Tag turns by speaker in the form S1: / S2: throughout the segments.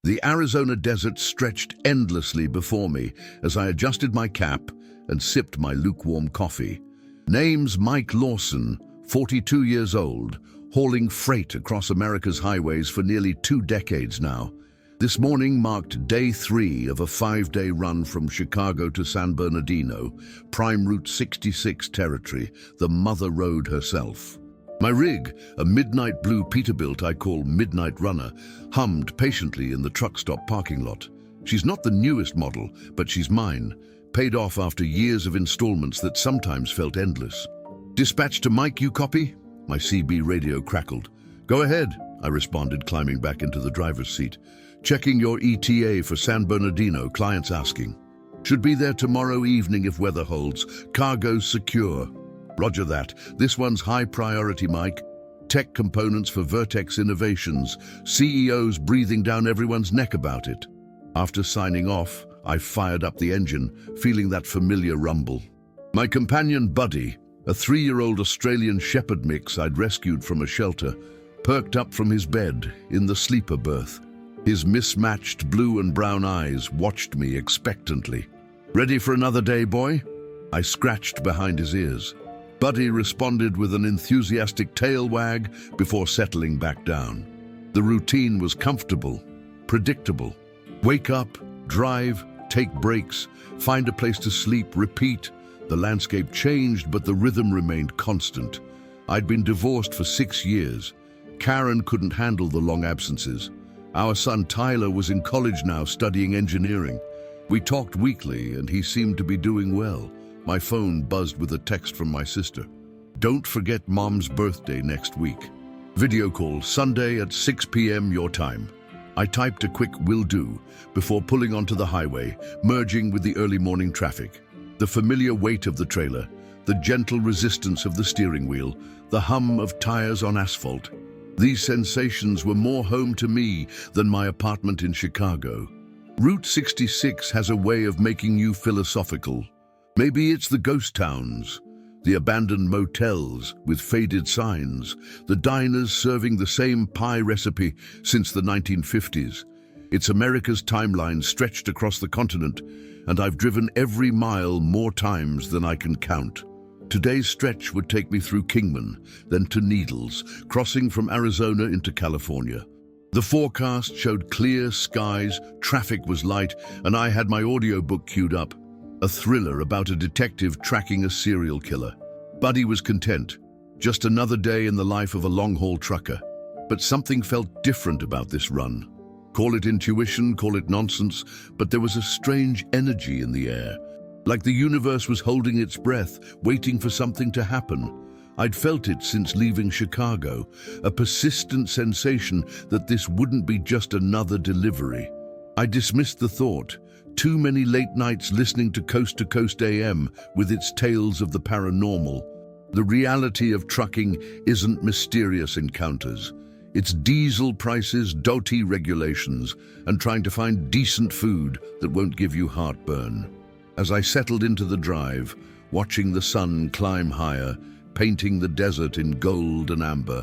S1: The Arizona desert stretched endlessly before me as I adjusted my cap and sipped my lukewarm coffee. Name's Mike Lawson, 42 years old, hauling freight across America's highways for nearly 2 decades now. This morning marked day 3 of a 5-day run from Chicago to San Bernardino, prime Route 66 territory, the Mother Road herself. My rig, a midnight blue Peterbilt I call Midnight Runner, hummed patiently in the truck stop parking lot. She's not the newest model, but she's mine, paid off after years of installments that sometimes felt endless. "Dispatch to Mike, you copy?" My CB radio crackled. "Go ahead," I responded, climbing back into the driver's seat. "Checking your ETA for San Bernardino, client's asking. Should be there tomorrow evening if weather holds. Cargo's secure." "Roger that. This one's high priority, Mike. Tech components for Vertex Innovations. CEO's breathing down everyone's neck about it." After signing off, I fired up the engine, feeling that familiar rumble. My companion Buddy, a 3-year-old Australian Shepherd mix I'd rescued from a shelter, perked up from his bed in the sleeper berth. His mismatched blue and brown eyes watched me expectantly. "Ready for another day, boy?" I scratched behind his ears. Buddy responded with an enthusiastic tail wag before settling back down. The routine was comfortable, predictable. Wake up, drive, take breaks, find a place to sleep, repeat. The landscape changed, but the rhythm remained constant. I'd been divorced for 6 years. Karen couldn't handle the long absences. Our son Tyler was in college now, studying engineering. We talked weekly, and he seemed to be doing well. My phone buzzed with a text from my sister. "Don't forget Mom's birthday next week. Video call Sunday at 6 p.m. your time." I typed a quick "will do" before pulling onto the highway, merging with the early morning traffic. The familiar weight of the trailer, the gentle resistance of the steering wheel, the hum of tires on asphalt. These sensations were more home to me than my apartment in Chicago. Route 66 has a way of making you philosophical. Maybe it's the ghost towns, the abandoned motels with faded signs, the diners serving the same pie recipe since the 1950s. It's America's timeline stretched across the continent, and I've driven every mile more times than I can count. Today's stretch would take me through Kingman, then to Needles, crossing from Arizona into California. The forecast showed clear skies, traffic was light, and I had my audiobook queued up. A thriller about a detective tracking a serial killer. Buddy was content. Just another day in the life of a long-haul trucker. But something felt different about this run. Call it intuition, call it nonsense, but there was a strange energy in the air. Like the universe was holding its breath, waiting for something to happen. I'd felt it since leaving Chicago, a persistent sensation that this wouldn't be just another delivery. I dismissed the thought. Too many late nights listening to Coast to Coast AM with its tales of the paranormal. The reality of trucking isn't mysterious encounters. It's diesel prices, DOT regulations, and trying to find decent food that won't give you heartburn. As I settled into the drive, watching the sun climb higher, painting the desert in gold and amber,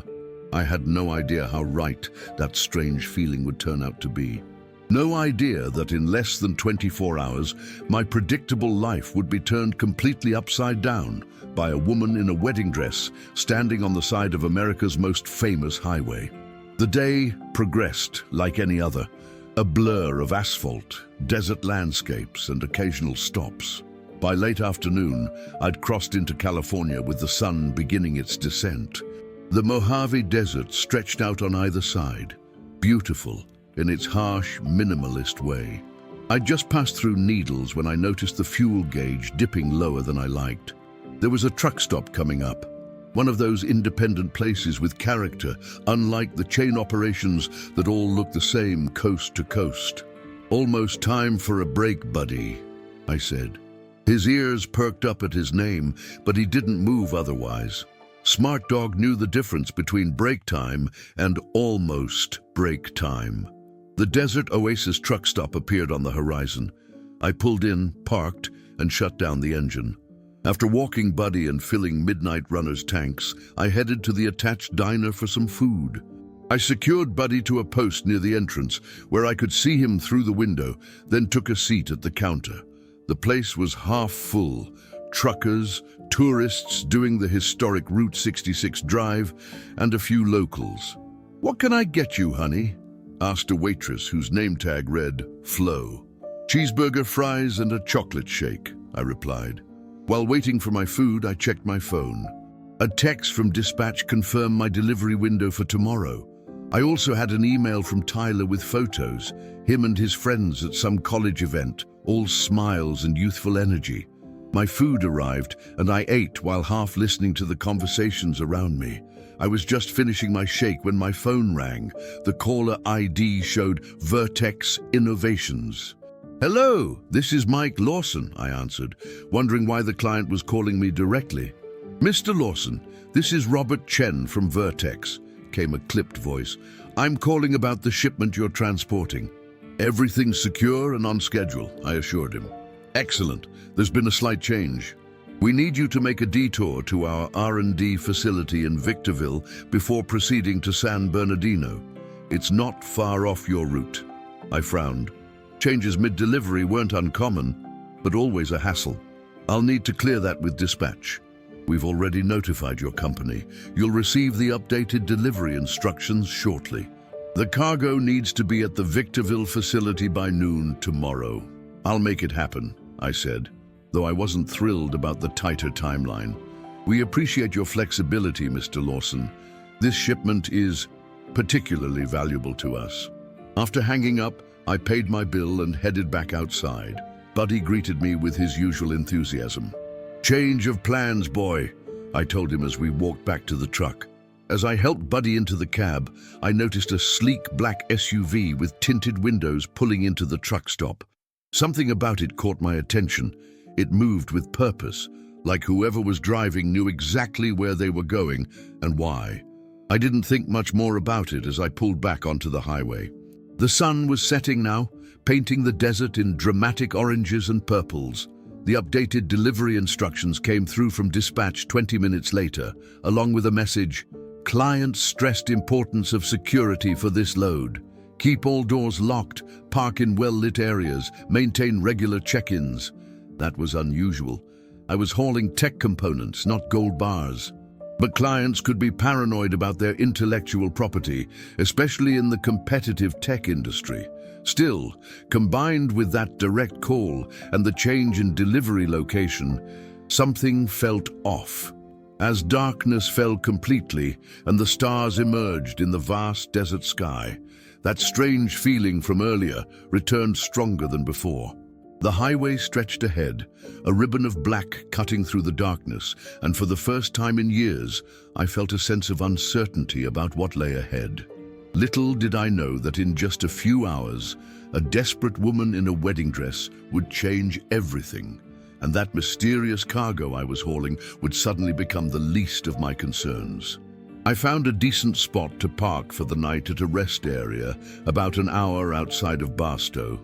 S1: I had no idea how right that strange feeling would turn out to be. No idea that in less than 24 hours, my predictable life would be turned completely upside down by a woman in a wedding dress standing on the side of America's most famous highway. The day progressed like any other, a blur of asphalt, desert landscapes, and occasional stops. By late afternoon, I'd crossed into California with the sun beginning its descent. The Mojave Desert stretched out on either side, beautiful in its harsh, minimalist way. I'd just passed through Needles when I noticed the fuel gauge dipping lower than I liked. There was a truck stop coming up, one of those independent places with character, unlike the chain operations that all look the same coast to coast. "Almost time for a break, Buddy," I said. His ears perked up at his name, but he didn't move otherwise. Smart Dog knew the difference between break time and almost break time. The Desert Oasis truck stop appeared on the horizon. I pulled in, parked, and shut down the engine. After walking Buddy and filling Midnight Runner's tanks, I headed to the attached diner for some food. I secured Buddy to a post near the entrance where I could see him through the window, then took a seat at the counter. The place was half full. Truckers, tourists doing the historic Route 66 drive, and a few locals. "What can I get you, honey?" asked a waitress whose name tag read Flo. "Cheeseburger, fries, and a chocolate shake," I replied. While waiting for my food, I checked my phone. A text from dispatch confirmed my delivery window for tomorrow. I also had an email from Tyler with photos, him and his friends at some college event, all smiles and youthful energy. My food arrived, and I ate while half listening to the conversations around me. I was just finishing my shake when my phone rang. The caller ID showed Vertex Innovations. "Hello, this is Mike Lawson," I answered, wondering why the client was calling me directly. "Mr. Lawson, this is Robert Chen from Vertex," came a clipped voice. "I'm calling about the shipment you're transporting." "Everything's secure and on schedule," I assured him. "Excellent. There's been a slight change. We need you to make a detour to our R&D facility in Victorville before proceeding to San Bernardino. It's not far off your route." I frowned. Changes mid-delivery weren't uncommon, but always a hassle. "I'll need to clear that with dispatch. We've already notified your company. You'll receive the updated delivery instructions shortly. The cargo needs to be at the Victorville facility by noon tomorrow." "I'll make it happen," I said, though I wasn't thrilled about the tighter timeline. "We appreciate your flexibility, Mr. Lawson. This shipment is particularly valuable to us." After hanging up, I paid my bill and headed back outside. Buddy greeted me with his usual enthusiasm. "Change of plans, boy," I told him as we walked back to the truck. As I helped Buddy into the cab, I noticed a sleek black SUV with tinted windows pulling into the truck stop. Something about it caught my attention. It moved with purpose, like whoever was driving knew exactly where they were going and why. I didn't think much more about it as I pulled back onto the highway. The sun was setting now, painting the desert in dramatic oranges and purples. The updated delivery instructions came through from dispatch 20 minutes later, along with a message: "Client stressed importance of security for this load. Keep all doors locked, park in well-lit areas, maintain regular check-ins." That was unusual. I was hauling tech components, not gold bars. But clients could be paranoid about their intellectual property, especially in the competitive tech industry. Still, combined with that direct call and the change in delivery location, something felt off. As darkness fell completely and the stars emerged in the vast desert sky, that strange feeling from earlier returned stronger than before. The highway stretched ahead, a ribbon of black cutting through the darkness, and for the first time in years, I felt a sense of uncertainty about what lay ahead. Little did I know that in just a few hours, a desperate woman in a wedding dress would change everything, and that mysterious cargo I was hauling would suddenly become the least of my concerns. I found a decent spot to park for the night at a rest area about an hour outside of Barstow.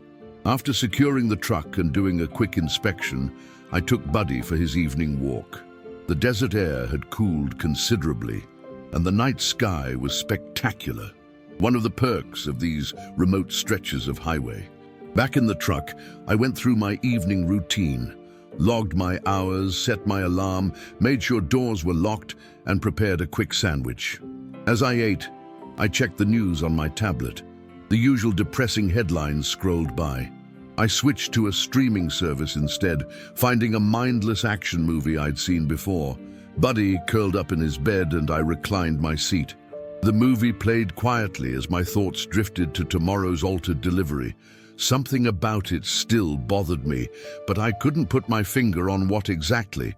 S1: After securing the truck and doing a quick inspection, I took Buddy for his evening walk. The desert air had cooled considerably, and the night sky was spectacular, one of the perks of these remote stretches of highway. Back in the truck, I went through my evening routine, logged my hours, set my alarm, made sure doors were locked, and prepared a quick sandwich. As I ate, I checked the news on my tablet. The usual depressing headlines scrolled by. I switched to a streaming service instead, finding a mindless action movie I'd seen before. Buddy curled up in his bed and I reclined my seat. The movie played quietly as my thoughts drifted to tomorrow's altered delivery. Something about it still bothered me, but I couldn't put my finger on what exactly.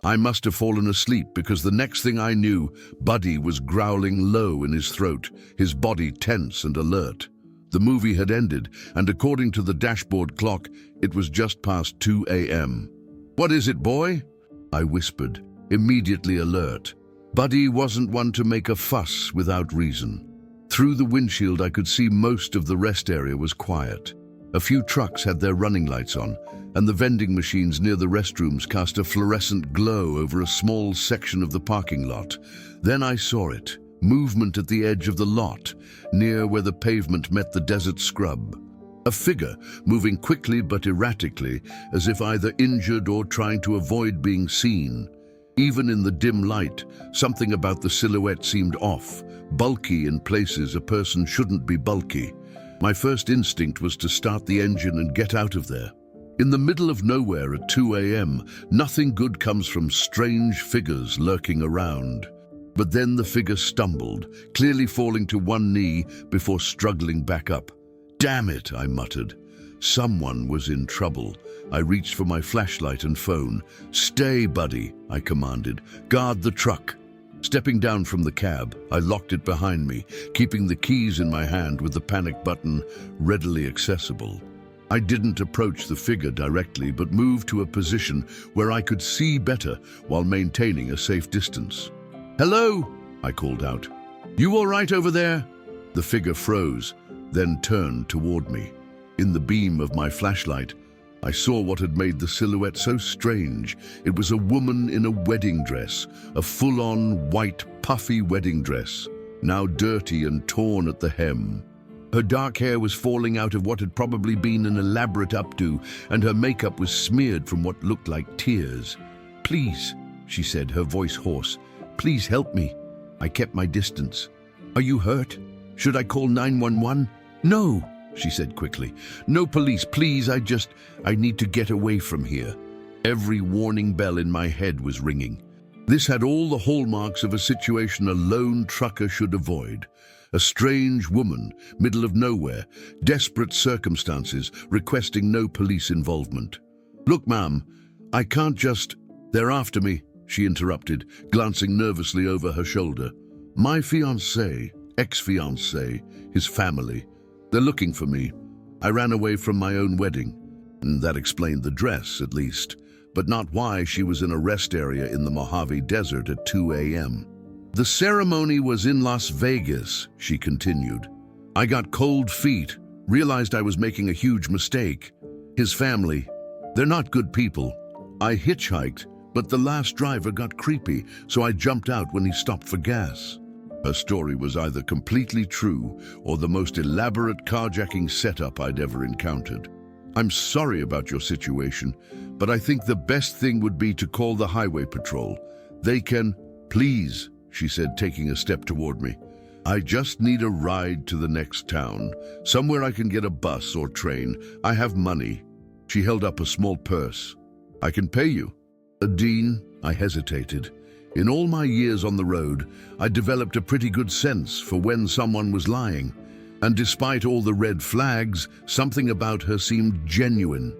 S1: I must have fallen asleep because the next thing I knew, Buddy was growling low in his throat, his body tense and alert. The movie had ended, and according to the dashboard clock, it was just past 2 a.m. "What is it, boy?" I whispered, immediately alert. Buddy wasn't one to make a fuss without reason. Through the windshield, I could see most of the rest area was quiet. A few trucks had their running lights on, and the vending machines near the restrooms cast a fluorescent glow over a small section of the parking lot. Then I saw it. movement at the edge of the lot, near where the pavement met the desert scrub. A figure moving quickly but erratically, as if either injured or trying to avoid being seen. Even in the dim light, something about the silhouette seemed off, bulky in places a person shouldn't be bulky. My first instinct was to start the engine and get out of there. In the middle of nowhere at 2 a.m., nothing good comes from strange figures lurking around. But then the figure stumbled, clearly falling to one knee before struggling back up. "Damn it," I muttered. Someone was in trouble. I reached for my flashlight and phone. "Stay, buddy," I commanded. "Guard the truck." Stepping down from the cab, I locked it behind me, keeping the keys in my hand with the panic button readily accessible. I didn't approach the figure directly, but moved to a position where I could see better while maintaining a safe distance. "Hello," I called out. "You all right over there?" The figure froze, then turned toward me. In the beam of my flashlight, I saw what had made the silhouette so strange. It was a woman in a wedding dress, a full-on white, puffy wedding dress, now dirty and torn at the hem. Her dark hair was falling out of what had probably been an elaborate updo, and her makeup was smeared from what looked like tears. "Please," she said, her voice hoarse. "Please help me." I kept my distance. "Are you hurt? Should I call 911? "No," she said quickly. "No police, please. I need to get away from here." Every warning bell in my head was ringing. This had all the hallmarks of a situation a lone trucker should avoid. A strange woman, middle of nowhere, desperate circumstances, requesting no police involvement. "Look, ma'am, I can't just—" "They're after me," she interrupted, glancing nervously over her shoulder. "My fiancé, ex-fiancé, his family. They're looking for me. I ran away from my own wedding." That explained the dress, at least, but not why she was in a rest area in the Mojave Desert at 2 a.m. "The ceremony was in Las Vegas," she continued. "I got cold feet, realized I was making a huge mistake. His family, they're not good people. I hitchhiked, but the last driver got creepy, so I jumped out when he stopped for gas." Her story was either completely true or the most elaborate carjacking setup I'd ever encountered. "I'm sorry about your situation, but I think the best thing would be to call the highway patrol. They can—" "Please," she said, taking a step toward me. "I just need a ride to the next town, somewhere I can get a bus or train. I have money." She held up a small purse. "I can pay you." "Dean," I hesitated. In all my years on the road, I developed a pretty good sense for when someone was lying. And despite all the red flags, something about her seemed genuine.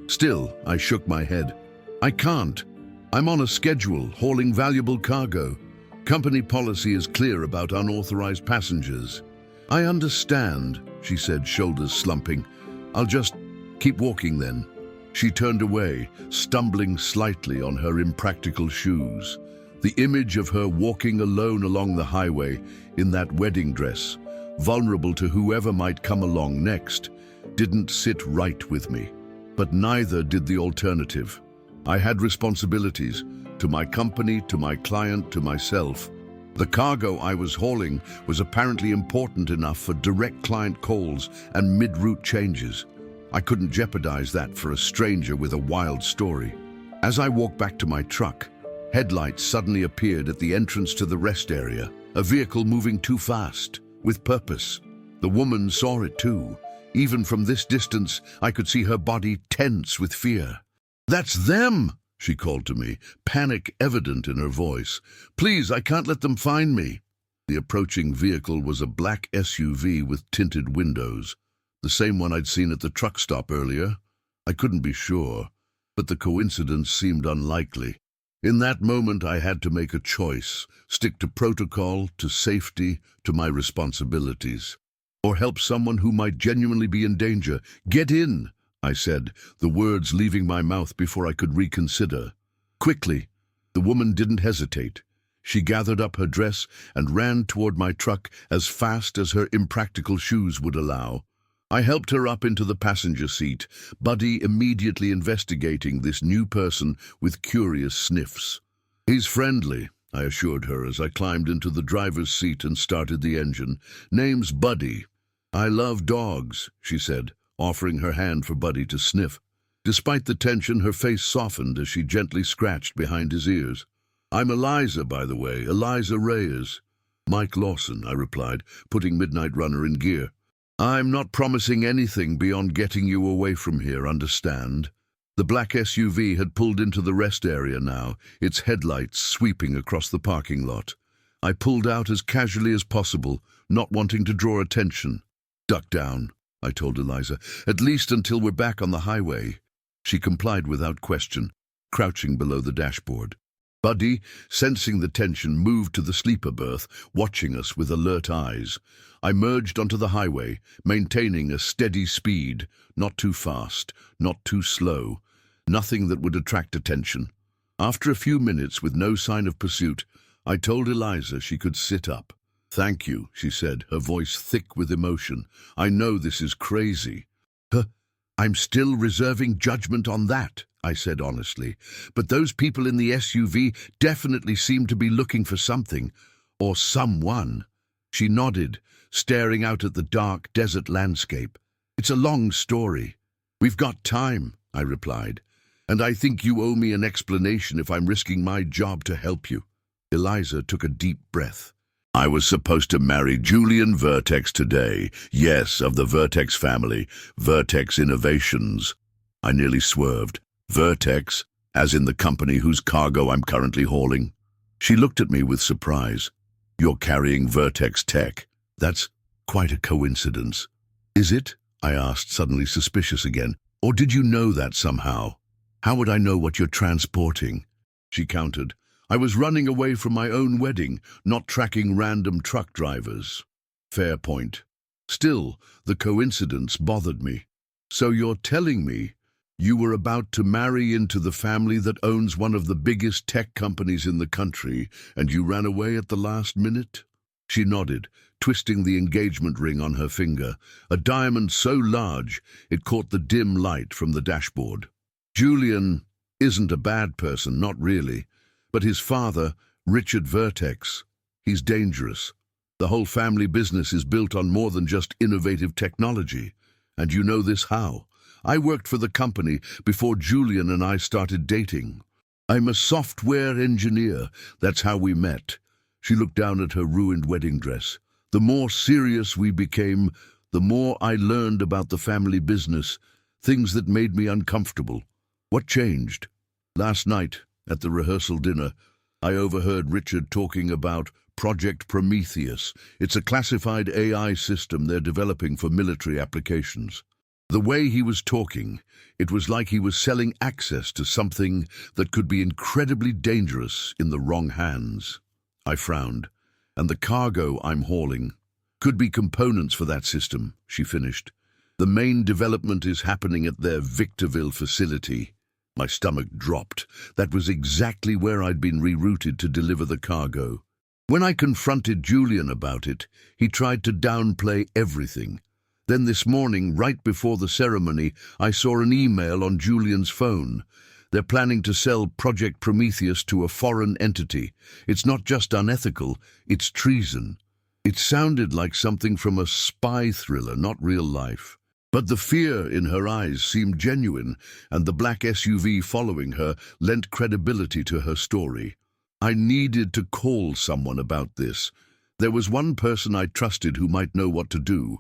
S1: Still, I shook my head. "I can't. I'm on a schedule, hauling valuable cargo. Company policy is clear about unauthorized passengers." "I understand," she said, shoulders slumping. "I'll just keep walking then." She turned away, stumbling slightly on her impractical shoes. The image of her walking alone along the highway in that wedding dress, vulnerable to whoever might come along next, didn't sit right with me. But neither did the alternative. I had responsibilities, to my company, to my client, to myself. The cargo I was hauling was apparently important enough for direct client calls and mid-route changes. I couldn't jeopardize that for a stranger with a wild story. As I walked back to my truck, headlights suddenly appeared at the entrance to the rest area, a vehicle moving too fast, with purpose. The woman saw it too. Even from this distance, I could see her body tense with fear. "That's them!" she called to me, panic evident in her voice. "Please, I can't let them find me." The approaching vehicle was a black SUV with tinted windows, the same one I'd seen at the truck stop earlier. I couldn't be sure, but the coincidence seemed unlikely. In that moment, I had to make a choice, stick to protocol, to safety, to my responsibilities, or help someone who might genuinely be in danger. "Get in," I said, the words leaving my mouth before I could reconsider. Quickly, the woman didn't hesitate. She gathered up her dress and ran toward my truck as fast as her impractical shoes would allow. I helped her up into the passenger seat, Buddy immediately investigating this new person with curious sniffs. "He's friendly," I assured her as I climbed into the driver's seat and started the engine. "Name's Buddy. I love dogs," she said, offering her hand for Buddy to sniff. Despite the tension, her face softened as she gently scratched behind his ears. "I'm Eliza, by the way, Eliza Reyes." "Mike Lawson," I replied, putting Midnight Runner in gear. "I'm not promising anything beyond getting you away from here, understand?" The black SUV had pulled into the rest area now, its headlights sweeping across the parking lot. I pulled out as casually as possible, not wanting to draw attention. "Duck down," I told Eliza, "at least until we're back on the highway." She complied without question, crouching below the dashboard. Buddy, sensing the tension, moved to the sleeper berth, watching us with alert eyes. I merged onto the highway, maintaining a steady speed, not too fast, not too slow, nothing that would attract attention. After a few minutes with no sign of pursuit, I told Eliza she could sit up. "Thank you," she said, her voice thick with emotion. "I know this is crazy." "I'm still reserving judgment on that," I said honestly. "But those people in the SUV definitely seem to be looking for something, or someone." She nodded, staring out at the dark desert landscape. "It's a long story." "We've got time," I replied. "And I think you owe me an explanation if I'm risking my job to help you." Eliza took a deep breath. "I was supposed to marry Julian Vertex today. Yes, of the Vertex family, Vertex Innovations." I nearly swerved. "Vertex, as in the company whose cargo I'm currently hauling?" She looked at me with surprise. "You're carrying Vertex tech. That's quite a coincidence." "Is it?" I asked, suddenly suspicious again. "Or did you know that somehow?" "How would I know what you're transporting?" She countered. "I was running away from my own wedding, not tracking random truck drivers." Fair point. Still, the coincidence bothered me. "So you're telling me you were about to marry into the family that owns one of the biggest tech companies in the country, and you ran away at the last minute?" She nodded, twisting the engagement ring on her finger, a diamond so large it caught the dim light from the dashboard. "Julian isn't a bad person, not really. But his father, Richard Vertex, he's dangerous. The whole family business is built on more than just innovative technology. And you know this how? I worked for the company before Julian and I started dating. I'm a software engineer. That's how we met." She looked down at her ruined wedding dress. "The more serious we became, the more I learned about the family business, things that made me uncomfortable." "What changed?" "Last night, at the rehearsal dinner, I overheard Richard talking about Project Prometheus. It's a classified AI system they're developing for military applications. The way he was talking, it was like he was selling access to something that could be incredibly dangerous in the wrong hands." I frowned. "And the cargo I'm hauling could be components for that system," she finished. "The main development is happening at their Victorville facility." My stomach dropped. That was exactly where I'd been rerouted to deliver the cargo. When I confronted Julian about it, he tried to downplay everything. Then this morning, right before the ceremony, I saw an email on Julian's phone. They're planning to sell Project Prometheus to a foreign entity. It's not just unethical, it's treason. It sounded like something from a spy thriller, not real life. But the fear in her eyes seemed genuine, and the black SUV following her lent credibility to her story. I needed to call someone about this. There was one person I trusted who might know what to do.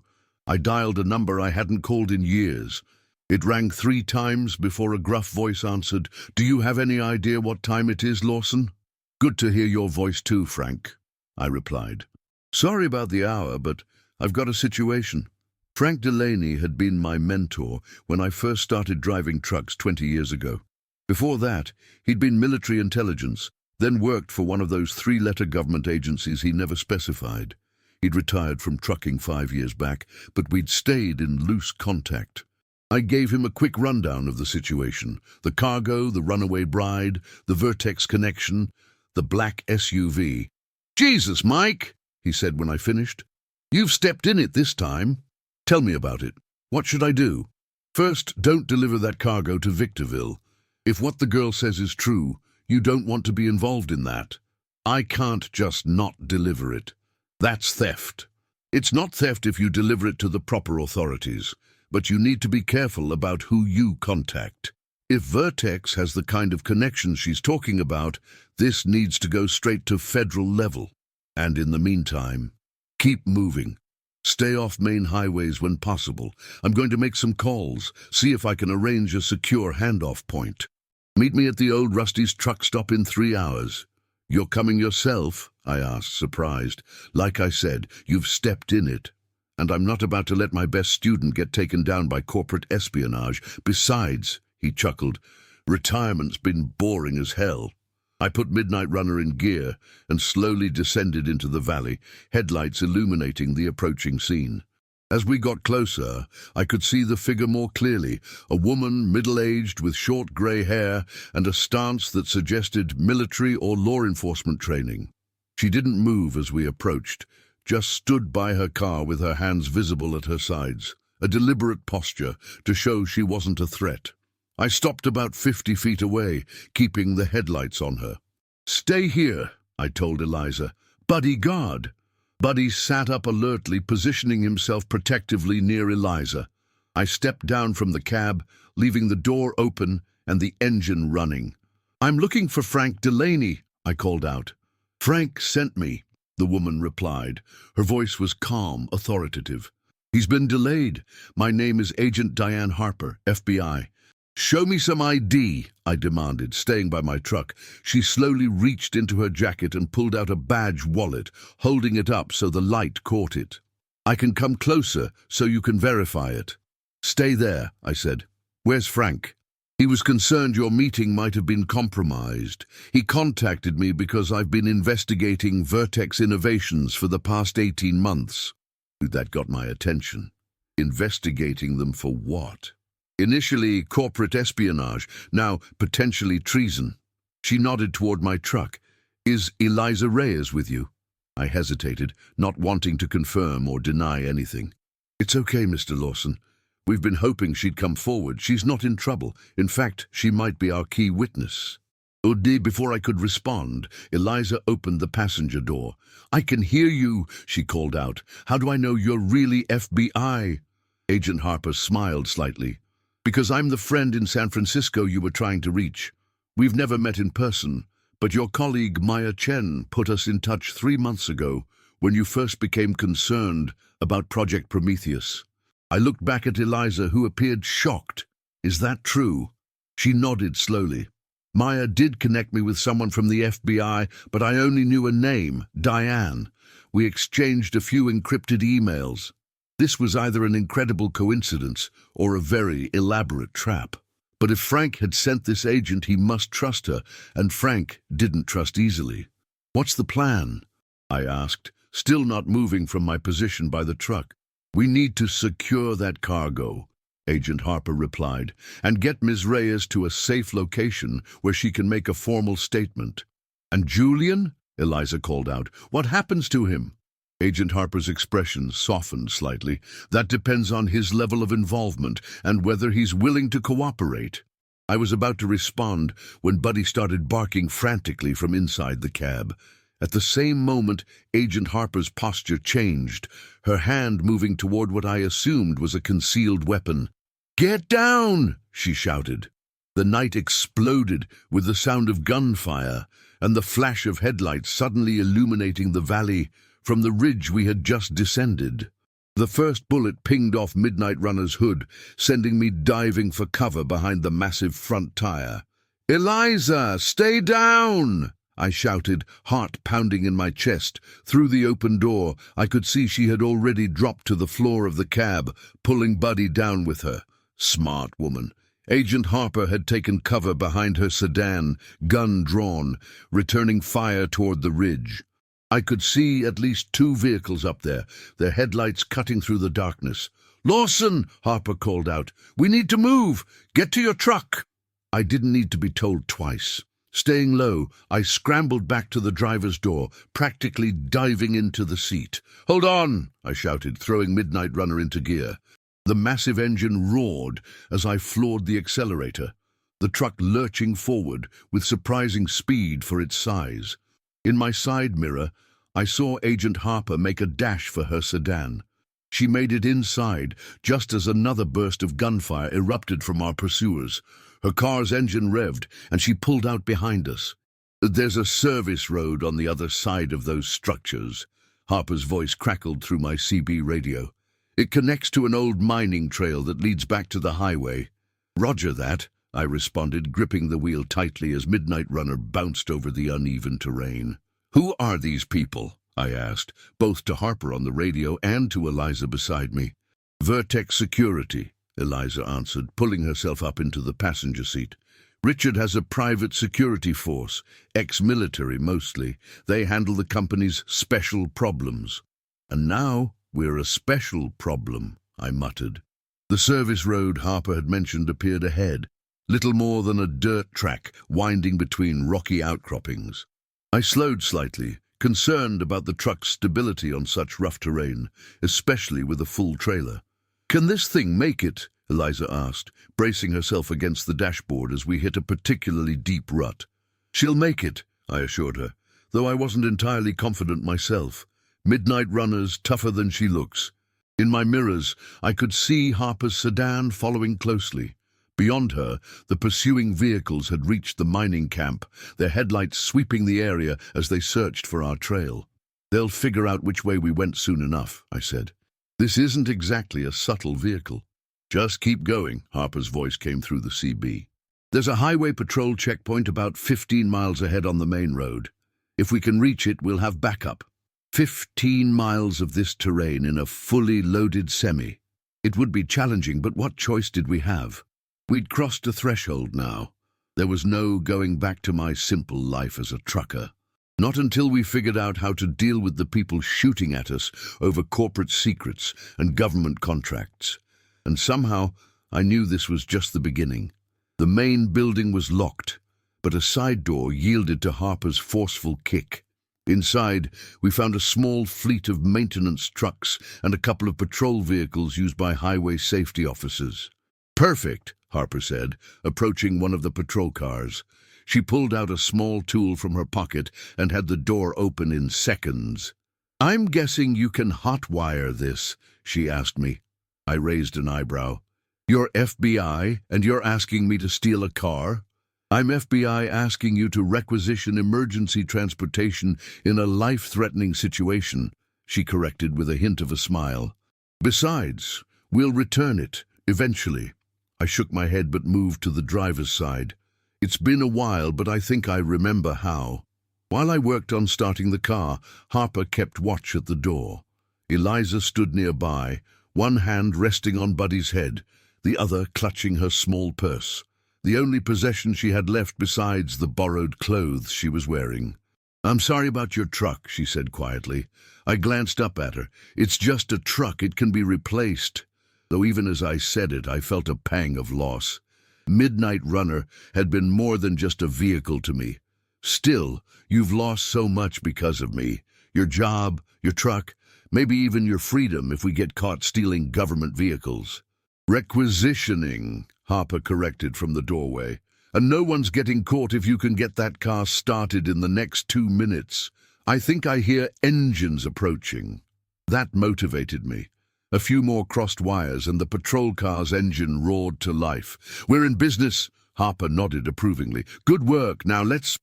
S1: I dialed a number I hadn't called in years. It rang 3 times before a gruff voice answered. "Do you have any idea what time it is, Lawson?" "Good to hear your voice too, Frank," I replied. "Sorry about the hour, but I've got a situation." Frank Delaney had been my mentor when I first started driving trucks 20 years ago. Before that, he'd been military intelligence, then worked for one of those 3-letter government agencies he never specified. He'd retired from trucking 5 years back, but we'd stayed in loose contact. I gave him a quick rundown of the situation: the cargo, the runaway bride, the Vertex connection, the black SUV. "Jesus, Mike," he said when I finished. "You've stepped in it this time. Tell me about it. What should I do?" "First, don't deliver that cargo to Victorville. If what the girl says is true, you don't want to be involved in that." I can't just not deliver it. That's theft. It's not theft if you deliver it to the proper authorities, but you need to be careful about who you contact. If Vertex has the kind of connections she's talking about, this needs to go straight to federal level. And in the meantime, keep moving. Stay off main highways when possible. I'm going to make some calls, see if I can arrange a secure handoff point. Meet me at the old Rusty's truck stop in 3 hours. You're coming yourself? I asked, surprised. Like I said, you've stepped in it. And I'm not about to let my best student get taken down by corporate espionage. Besides, he chuckled, retirement's been boring as hell. I put Midnight Runner in gear and slowly descended into the valley, headlights illuminating the approaching scene. As we got closer, I could see the figure more clearly, a woman middle-aged with short grey hair and a stance that suggested military or law enforcement training. She didn't move as we approached, just stood by her car with her hands visible at her sides, a deliberate posture to show she wasn't a threat. I stopped about 50 feet away, keeping the headlights on her. "Stay here," I told Eliza. "Buddy guard." Buddy sat up alertly, positioning himself protectively near Eliza. I stepped down from the cab, leaving the door open and the engine running. "I'm looking for Frank Delaney," I called out. "Frank sent me," the woman replied. Her voice was calm, authoritative. "He's been delayed. My name is Agent Diane Harper, FBI. "Show me some ID," I demanded, staying by my truck. She slowly reached into her jacket and pulled out a badge wallet, holding it up so the light caught it. "I can come closer so you can verify it." "Stay there," I said. "Where's Frank?" "He was concerned your meeting might have been compromised. He contacted me because I've been investigating Vertex Innovations for the past 18 months. That got my attention. Investigating them for what? Initially corporate espionage, now potentially treason. She nodded toward my truck. "Is Eliza Reyes with you?" I hesitated, not wanting to confirm or deny anything. "It's okay, Mr. Lawson. We've been hoping she'd come forward. She's not in trouble. In fact, she might be our key witness." Before I could respond, Eliza opened the passenger door. "I can hear you," she called out. "How do I know you're really FBI?" Agent Harper smiled slightly. "Because I'm the friend in San Francisco you were trying to reach. We've never met in person, but your colleague Maya Chen put us in touch 3 months ago when you first became concerned about Project Prometheus." I looked back at Eliza, who appeared shocked. "Is that true?" She nodded slowly. "Maya did connect me with someone from the FBI, but I only knew a name, Diane. We exchanged a few encrypted emails. This was either an incredible coincidence or a very elaborate trap. But if Frank had sent this agent, he must trust her, and Frank didn't trust easily. "What's the plan?" I asked, still not moving from my position by the truck. "We need to secure that cargo," Agent Harper replied, "and get Ms. Reyes to a safe location where she can make a formal statement." "And Julian?" Eliza called out. "What happens to him?" Agent Harper's expression softened slightly. "That depends on his level of involvement and whether he's willing to cooperate." I was about to respond when Buddy started barking frantically from inside the cab. At the same moment, Agent Harper's posture changed, her hand moving toward what I assumed was a concealed weapon. "Get down!" she shouted. The night exploded with the sound of gunfire and the flash of headlights suddenly illuminating the valley from the ridge we had just descended. The first bullet pinged off Midnight Runner's hood, sending me diving for cover behind the massive front tire. "Eliza, stay down!" I shouted, heart pounding in my chest. Through the open door, I could see she had already dropped to the floor of the cab, pulling Buddy down with her. Smart woman. Agent Harper had taken cover behind her sedan, gun drawn, returning fire toward the ridge. I could see at least 2 vehicles up there, their headlights cutting through the darkness. "Lawson!" Harper called out. "We need to move! Get to your truck!" I didn't need to be told twice. Staying low, I scrambled back to the driver's door, practically diving into the seat. "Hold on!" I shouted, throwing Midnight Runner into gear. The massive engine roared as I floored the accelerator, the truck lurching forward with surprising speed for its size. In my side mirror, I saw Agent Harper make a dash for her sedan. She made it inside, just as another burst of gunfire erupted from our pursuers. Her car's engine revved, and she pulled out behind us. "There's a service road on the other side of those structures," Harper's voice crackled through my CB radio. "It connects to an old mining trail that leads back to the highway." "Roger that," I responded, gripping the wheel tightly as Midnight Runner bounced over the uneven terrain. "Who are these people?" I asked, both to Harper on the radio and to Eliza beside me. "Vertex Security," Eliza answered, pulling herself up into the passenger seat. "Richard has a private security force, ex-military mostly. They handle the company's special problems." "And now we're a special problem," I muttered. The service road Harper had mentioned appeared ahead, little more than a dirt track winding between rocky outcroppings. I slowed slightly, concerned about the truck's stability on such rough terrain, especially with a full trailer. "Can this thing make it?" Eliza asked, bracing herself against the dashboard as we hit a particularly deep rut. "She'll make it," I assured her, though I wasn't entirely confident myself. Midnight Runner's tougher than she looks. In my mirrors, I could see Harper's sedan following closely. Beyond her, the pursuing vehicles had reached the mining camp, their headlights sweeping the area as they searched for our trail. "They'll figure out which way we went soon enough," I said. "This isn't exactly a subtle vehicle." "Just keep going," Harper's voice came through the CB. "There's a highway patrol checkpoint about 15 miles ahead on the main road. If we can reach it, we'll have backup." 15 miles of this terrain in a fully loaded semi. It would be challenging, but what choice did we have? We'd crossed a threshold now. There was no going back to my simple life as a trucker. Not until we figured out how to deal with the people shooting at us over corporate secrets and government contracts. And somehow, I knew this was just the beginning. The main building was locked, but a side door yielded to Harper's forceful kick. Inside, we found a small fleet of maintenance trucks and a couple of patrol vehicles used by highway safety officers. "Perfect," Harper said, approaching one of the patrol cars. She pulled out a small tool from her pocket and had the door open in seconds. "I'm guessing you can hotwire this," she asked me. I raised an eyebrow. "You're FBI, and you're asking me to steal a car?" "I'm FBI asking you to requisition emergency transportation in a life-threatening situation," she corrected with a hint of a smile. "Besides, we'll return it, eventually." I shook my head but moved to the driver's side. "It's been a while, but I think I remember how." While I worked on starting the car, Harper kept watch at the door. Eliza stood nearby, one hand resting on Buddy's head, the other clutching her small purse, the only possession she had left besides the borrowed clothes she was wearing. "I'm sorry about your truck," she said quietly. I glanced up at her. "It's just a truck. It can be replaced." Though even as I said it, I felt a pang of loss. Midnight Runner had been more than just a vehicle to me. "Still, you've lost so much because of me. Your job, your truck, maybe even your freedom if we get caught stealing government vehicles." "Requisitioning," Harper corrected from the doorway. "And no one's getting caught if you can get that car started in the next 2 minutes. I think I hear engines approaching." That motivated me. A few more crossed wires and the patrol car's engine roared to life. "We're in business," Harper nodded approvingly. "Good work, now let's—"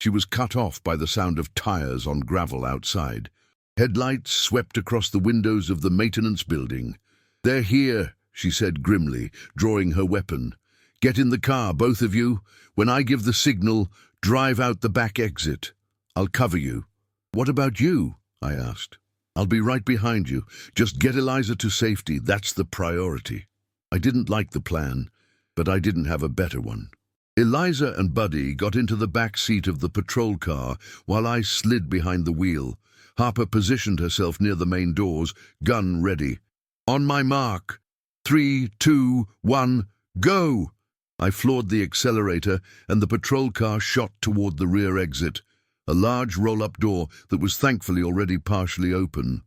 S1: She was cut off by the sound of tires on gravel outside. Headlights swept across the windows of the maintenance building. "They're here," she said grimly, drawing her weapon. "Get in the car, both of you. When I give the signal, drive out the back exit. I'll cover you." "What about you?" I asked. "I'll be right behind you. Just get Eliza to safety. That's the priority." I didn't like the plan, but I didn't have a better one. Eliza and Buddy got into the back seat of the patrol car while I slid behind the wheel. Harper positioned herself near the main doors, gun ready. "On my mark. 3, 2, 1, go!" I floored the accelerator and the patrol car shot toward the rear exit, a large roll-up door that was thankfully already partially open.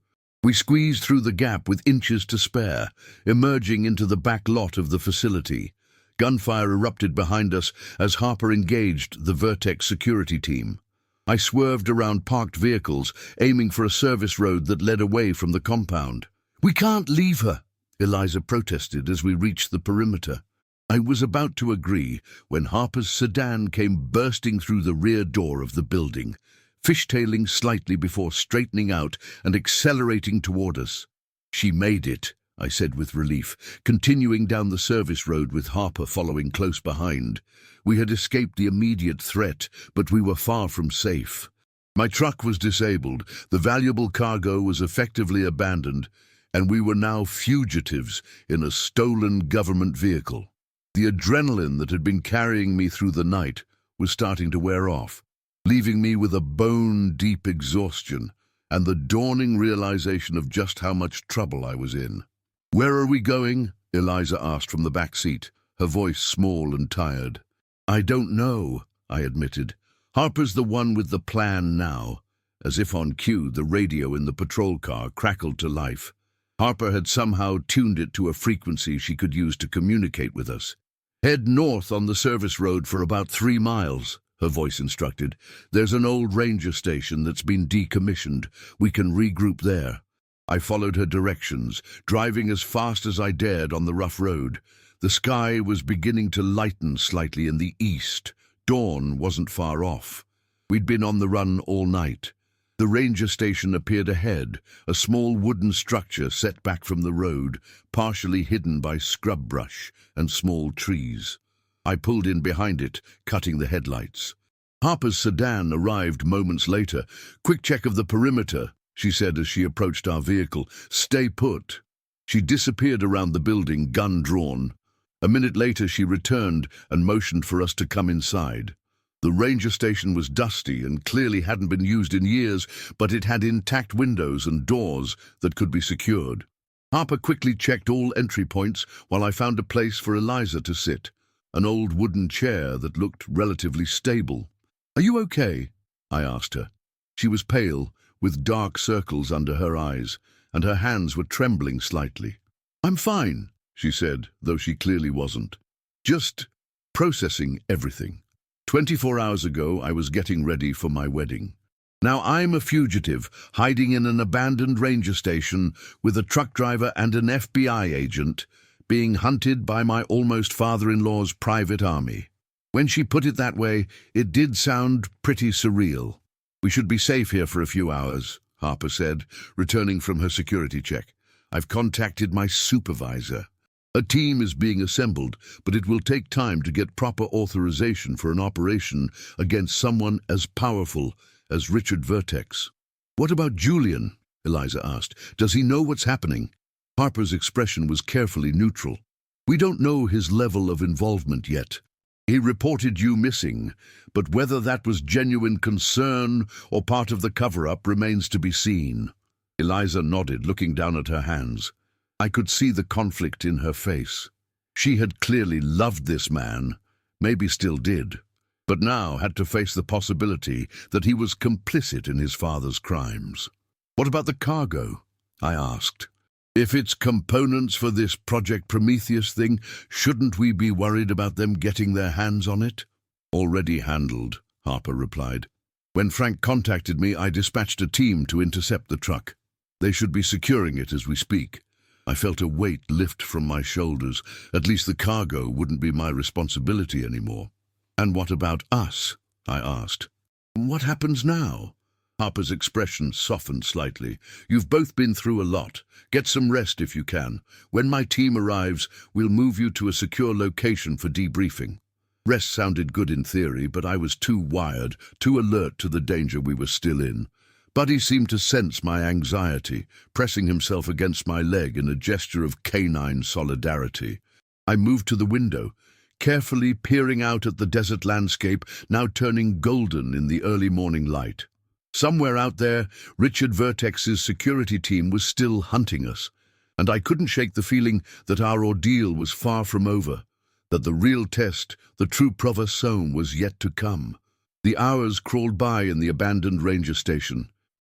S1: We squeezed through the gap with inches to spare, emerging into the back lot of the facility. Gunfire erupted behind us as Harper engaged the Vertex security team. I swerved around parked vehicles, aiming for a service road that led away from the compound. "We can't leave her," Eliza protested as we reached the perimeter. I was about to agree when Harper's sedan came bursting through the rear door of the building, fishtailing slightly before straightening out and accelerating toward us. "She made it," I said with relief, continuing down the service road with Harper following close behind. We had escaped the immediate threat, but we were far from safe. My truck was disabled, the valuable cargo was effectively abandoned, and we were now fugitives in a stolen government vehicle. The adrenaline that had been carrying me through the night was starting to wear off, leaving me with a bone-deep exhaustion and the dawning realization of just how much trouble I was in. "Where are we going?" Eliza asked from the back seat, her voice small and tired. "I don't know," I admitted. "Harper's the one with the plan now." As if on cue, the radio in the patrol car crackled to life. Harper had somehow tuned it to a frequency she could use to communicate with us. "Head north on the service road for about 3 miles, her voice instructed. "There's an old ranger station that's been decommissioned. We can regroup there." I followed her directions, driving as fast as I dared on the rough road. The sky was beginning to lighten slightly in the east. Dawn wasn't far off. We'd been on the run all night. The ranger station appeared ahead, a small wooden structure set back from the road, partially hidden by scrub brush and small trees. I pulled in behind it, cutting the headlights. Harper's sedan arrived moments later. "Quick check of the perimeter," she said as she approached our vehicle. "Stay put." She disappeared around the building, gun drawn. A minute later she returned and motioned for us to come inside. The ranger station was dusty and clearly hadn't been used in years, but it had intact windows and doors that could be secured. Harper quickly checked all entry points while I found a place for Eliza to sit, an old wooden chair that looked relatively stable. "Are you okay?" I asked her. She was pale, with dark circles under her eyes, and her hands were trembling slightly. "I'm fine," she said, though she clearly wasn't. "Just processing everything. 24 hours ago, I was getting ready for my wedding. Now I'm a fugitive, hiding in an abandoned ranger station with a truck driver and an FBI agent, being hunted by my almost father-in-law's private army." When she put it that way, it did sound pretty surreal. "We should be safe here for a few hours," Harper said, returning from her security check. "I've contacted my supervisor. A team is being assembled, but it will take time to get proper authorization for an operation against someone as powerful as Richard Vertex." "What about Julian?" Eliza asked. "Does he know what's happening?" Harper's expression was carefully neutral. "We don't know his level of involvement yet. He reported you missing, but whether that was genuine concern or part of the cover-up remains to be seen." Eliza nodded, looking down at her hands. I could see the conflict in her face. She had clearly loved this man, maybe still did, but now had to face the possibility that he was complicit in his father's crimes. "What about the cargo?" I asked. "If it's components for this Project Prometheus thing, shouldn't we be worried about them getting their hands on it?" "Already handled," Harper replied. "When Frank contacted me, I dispatched a team to intercept the truck. They should be securing it as we speak." I felt a weight lift from my shoulders. At least the cargo wouldn't be my responsibility anymore. "And what about us?" I asked. "What happens now?" Harper's expression softened slightly. "You've both been through a lot. Get some rest if you can. When my team arrives, we'll move you to a secure location for debriefing." Rest sounded good in theory, but I was too wired, too alert to the danger we were still in. Buddy seemed to sense my anxiety, pressing himself against my leg in a gesture of canine solidarity. I moved to the window, carefully peering out at the desert landscape, now turning golden in the early morning light. Somewhere out there, Richard Vertex's security team was still hunting us, and I couldn't shake the feeling that our ordeal was far from over, that the real test, the true provocation, was yet to come. The hours crawled by in the abandoned ranger station.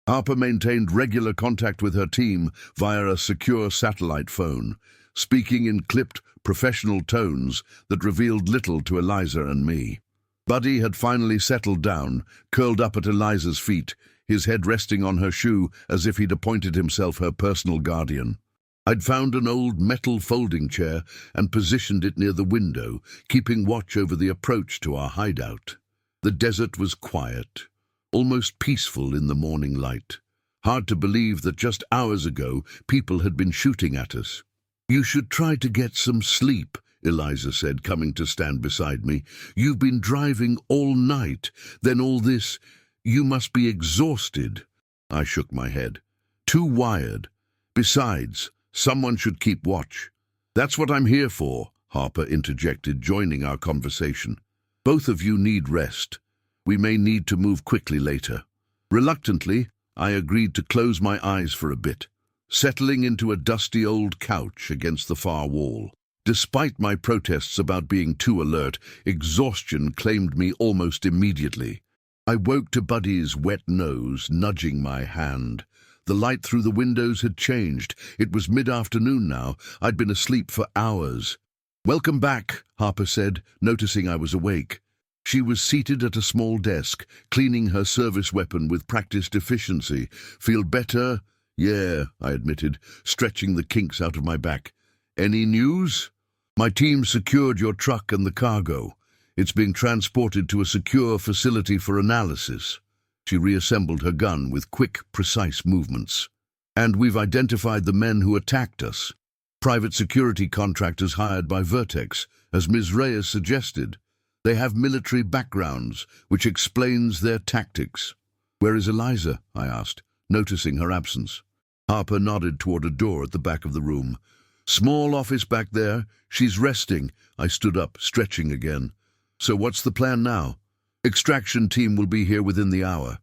S1: Harper maintained regular contact with her team via a secure satellite phone, speaking in clipped, professional tones that revealed little to Eliza and me. Buddy had finally settled down, curled up at Eliza's feet, his head resting on her shoe as if he'd appointed himself her personal guardian. I'd found an old metal folding chair and positioned it near the window, keeping watch over the approach to our hideout. The desert was quiet, almost peaceful in the morning light. Hard to believe that just hours ago people had been shooting at us. "You should try to get some sleep," Eliza said, coming to stand beside me. "You've been driving all night, then all this. You must be exhausted." I shook my head. "Too wired. Besides, someone should keep watch." "That's what I'm here for," Harper interjected, joining our conversation. "Both of you need rest. We may need to move quickly later." Reluctantly, I agreed to close my eyes for a bit, settling into a dusty old couch against the far wall. Despite my protests about being too alert, exhaustion claimed me almost immediately. I woke to Buddy's wet nose nudging my hand. The light through the windows had changed. It was mid-afternoon now. I'd been asleep for hours. "Welcome back," Harper said, noticing I was awake. She was seated at a small desk, cleaning her service weapon with practiced efficiency. "Feel better?" "Yeah," I admitted, stretching the kinks out of my back. "Any news?" "My team secured your truck and the cargo. It's being transported to a secure facility for analysis." She reassembled her gun with quick, precise movements. "And we've identified the men who attacked us. Private security contractors hired by Vertex, as Ms. Reyes suggested. They have military backgrounds, which explains their tactics." "Where is Eliza?" I asked, noticing her absence. Harper nodded toward a door at the back of the room. "Small office back there. She's resting." I stood up, stretching again. "So what's the plan now?" "Extraction team will be here within the hour.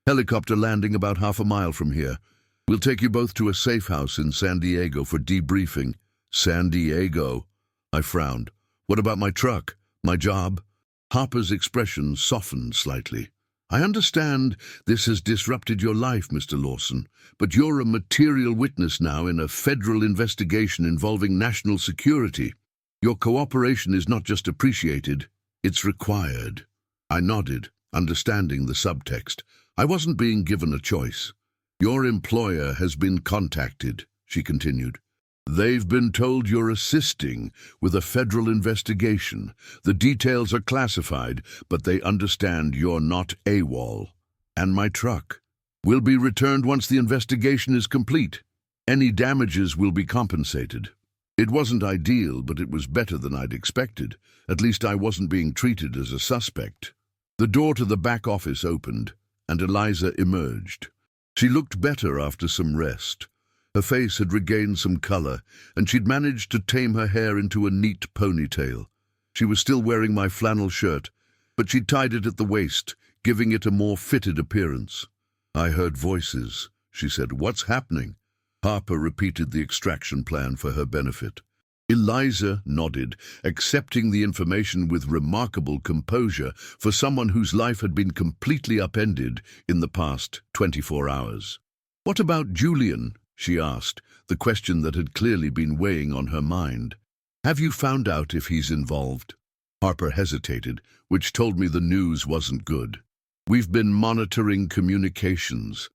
S1: Helicopter landing about half a mile from here. We'll take you both to a safe house in San Diego for debriefing." "San Diego?" I frowned. "What about my truck? My job?" Harper's expression softened slightly. "I understand this has disrupted your life, Mr. Lawson, but you're a material witness now in a federal investigation involving national security. Your cooperation is not just appreciated, it's required." I nodded, understanding the subtext. I wasn't being given a choice. "Your employer has been contacted," she continued. "They've been told you're assisting with a federal investigation. The details are classified, but they understand you're not AWOL. And my truck will be returned once the investigation is complete. Any damages will be compensated." It wasn't ideal, but it was better than I'd expected. At least I wasn't being treated as a suspect. The door to the back office opened, and Eliza emerged. She looked better after some rest. Her face had regained some color, and she'd managed to tame her hair into a neat ponytail. She was still wearing my flannel shirt, but she'd tied it at the waist, giving it a more fitted appearance. "I heard voices," she said. "What's happening?" Harper repeated the extraction plan for her benefit. Eliza nodded, accepting the information with remarkable composure for someone whose life had been completely upended in the past 24 hours. "What about Julian?" she asked, the question that had clearly been weighing on her mind. "Have you found out if he's involved?" Harper hesitated, which told me the news wasn't good. "We've been monitoring communications.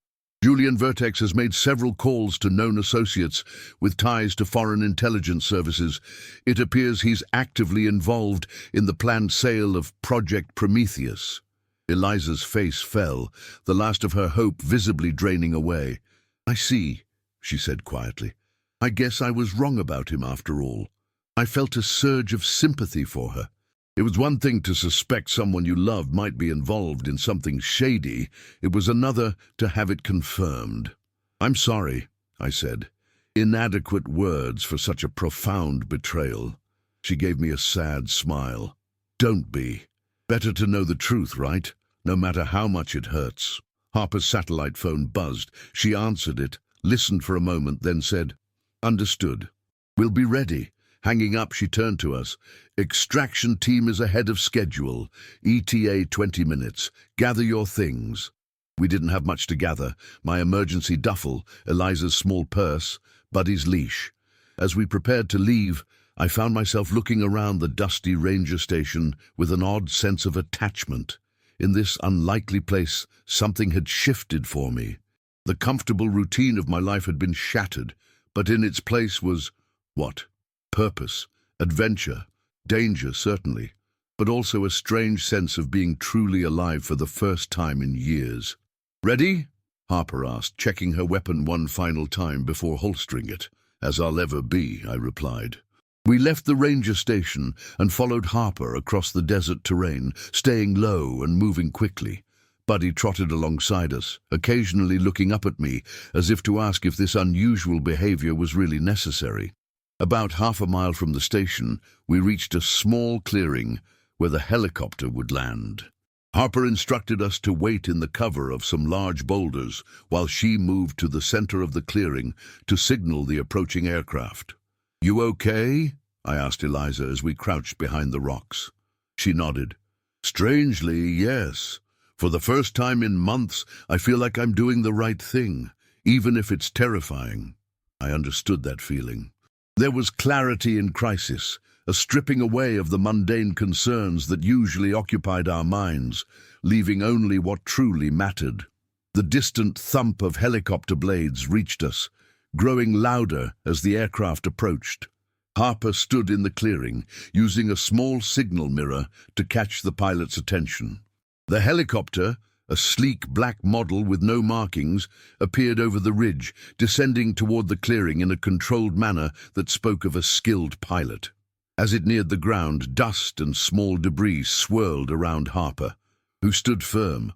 S1: Julian Vertex has made several calls to known associates with ties to foreign intelligence services. It appears he's actively involved in the planned sale of Project Prometheus." Eliza's face fell, the last of her hope visibly draining away. "I see," she said quietly. "I guess I was wrong about him after all." I felt a surge of sympathy for her. It was one thing to suspect someone you loved might be involved in something shady. It was another to have it confirmed. "I'm sorry," I said. Inadequate words for such a profound betrayal. She gave me a sad smile. "Don't be. Better to know the truth, right? No matter how much it hurts." Harper's satellite phone buzzed. She answered it, listened for a moment, then said, "Understood. We'll be ready." Hanging up, she turned to us. "Extraction team is ahead of schedule. ETA 20 minutes. Gather your things." We didn't have much to gather. My emergency duffel, Eliza's small purse, Buddy's leash. As we prepared to leave, I found myself looking around the dusty ranger station with an odd sense of attachment. In this unlikely place, something had shifted for me. The comfortable routine of my life had been shattered, but in its place was, what? Purpose, adventure, danger, certainly, but also a strange sense of being truly alive for the first time in years. "Ready?" Harper asked, checking her weapon one final time before holstering it. "As I'll ever be," I replied. We left the ranger station and followed Harper across the desert terrain, staying low and moving quickly. Buddy trotted alongside us, occasionally looking up at me as if to ask if this unusual behavior was really necessary. About half a mile from the station, we reached a small clearing where the helicopter would land. Harper instructed us to wait in the cover of some large boulders while she moved to the center of the clearing to signal the approaching aircraft. "You okay?" I asked Eliza as we crouched behind the rocks. She nodded. "Strangely, yes. For the first time in months, I feel like I'm doing the right thing, even if it's terrifying." I understood that feeling. There was clarity in crisis, a stripping away of the mundane concerns that usually occupied our minds, leaving only what truly mattered. The distant thump of helicopter blades reached us, growing louder as the aircraft approached. Harper stood in the clearing, using a small signal mirror to catch the pilot's attention. The helicopter, a sleek black model with no markings, appeared over the ridge, descending toward the clearing in a controlled manner that spoke of a skilled pilot. As it neared the ground, dust and small debris swirled around Harper, who stood firm,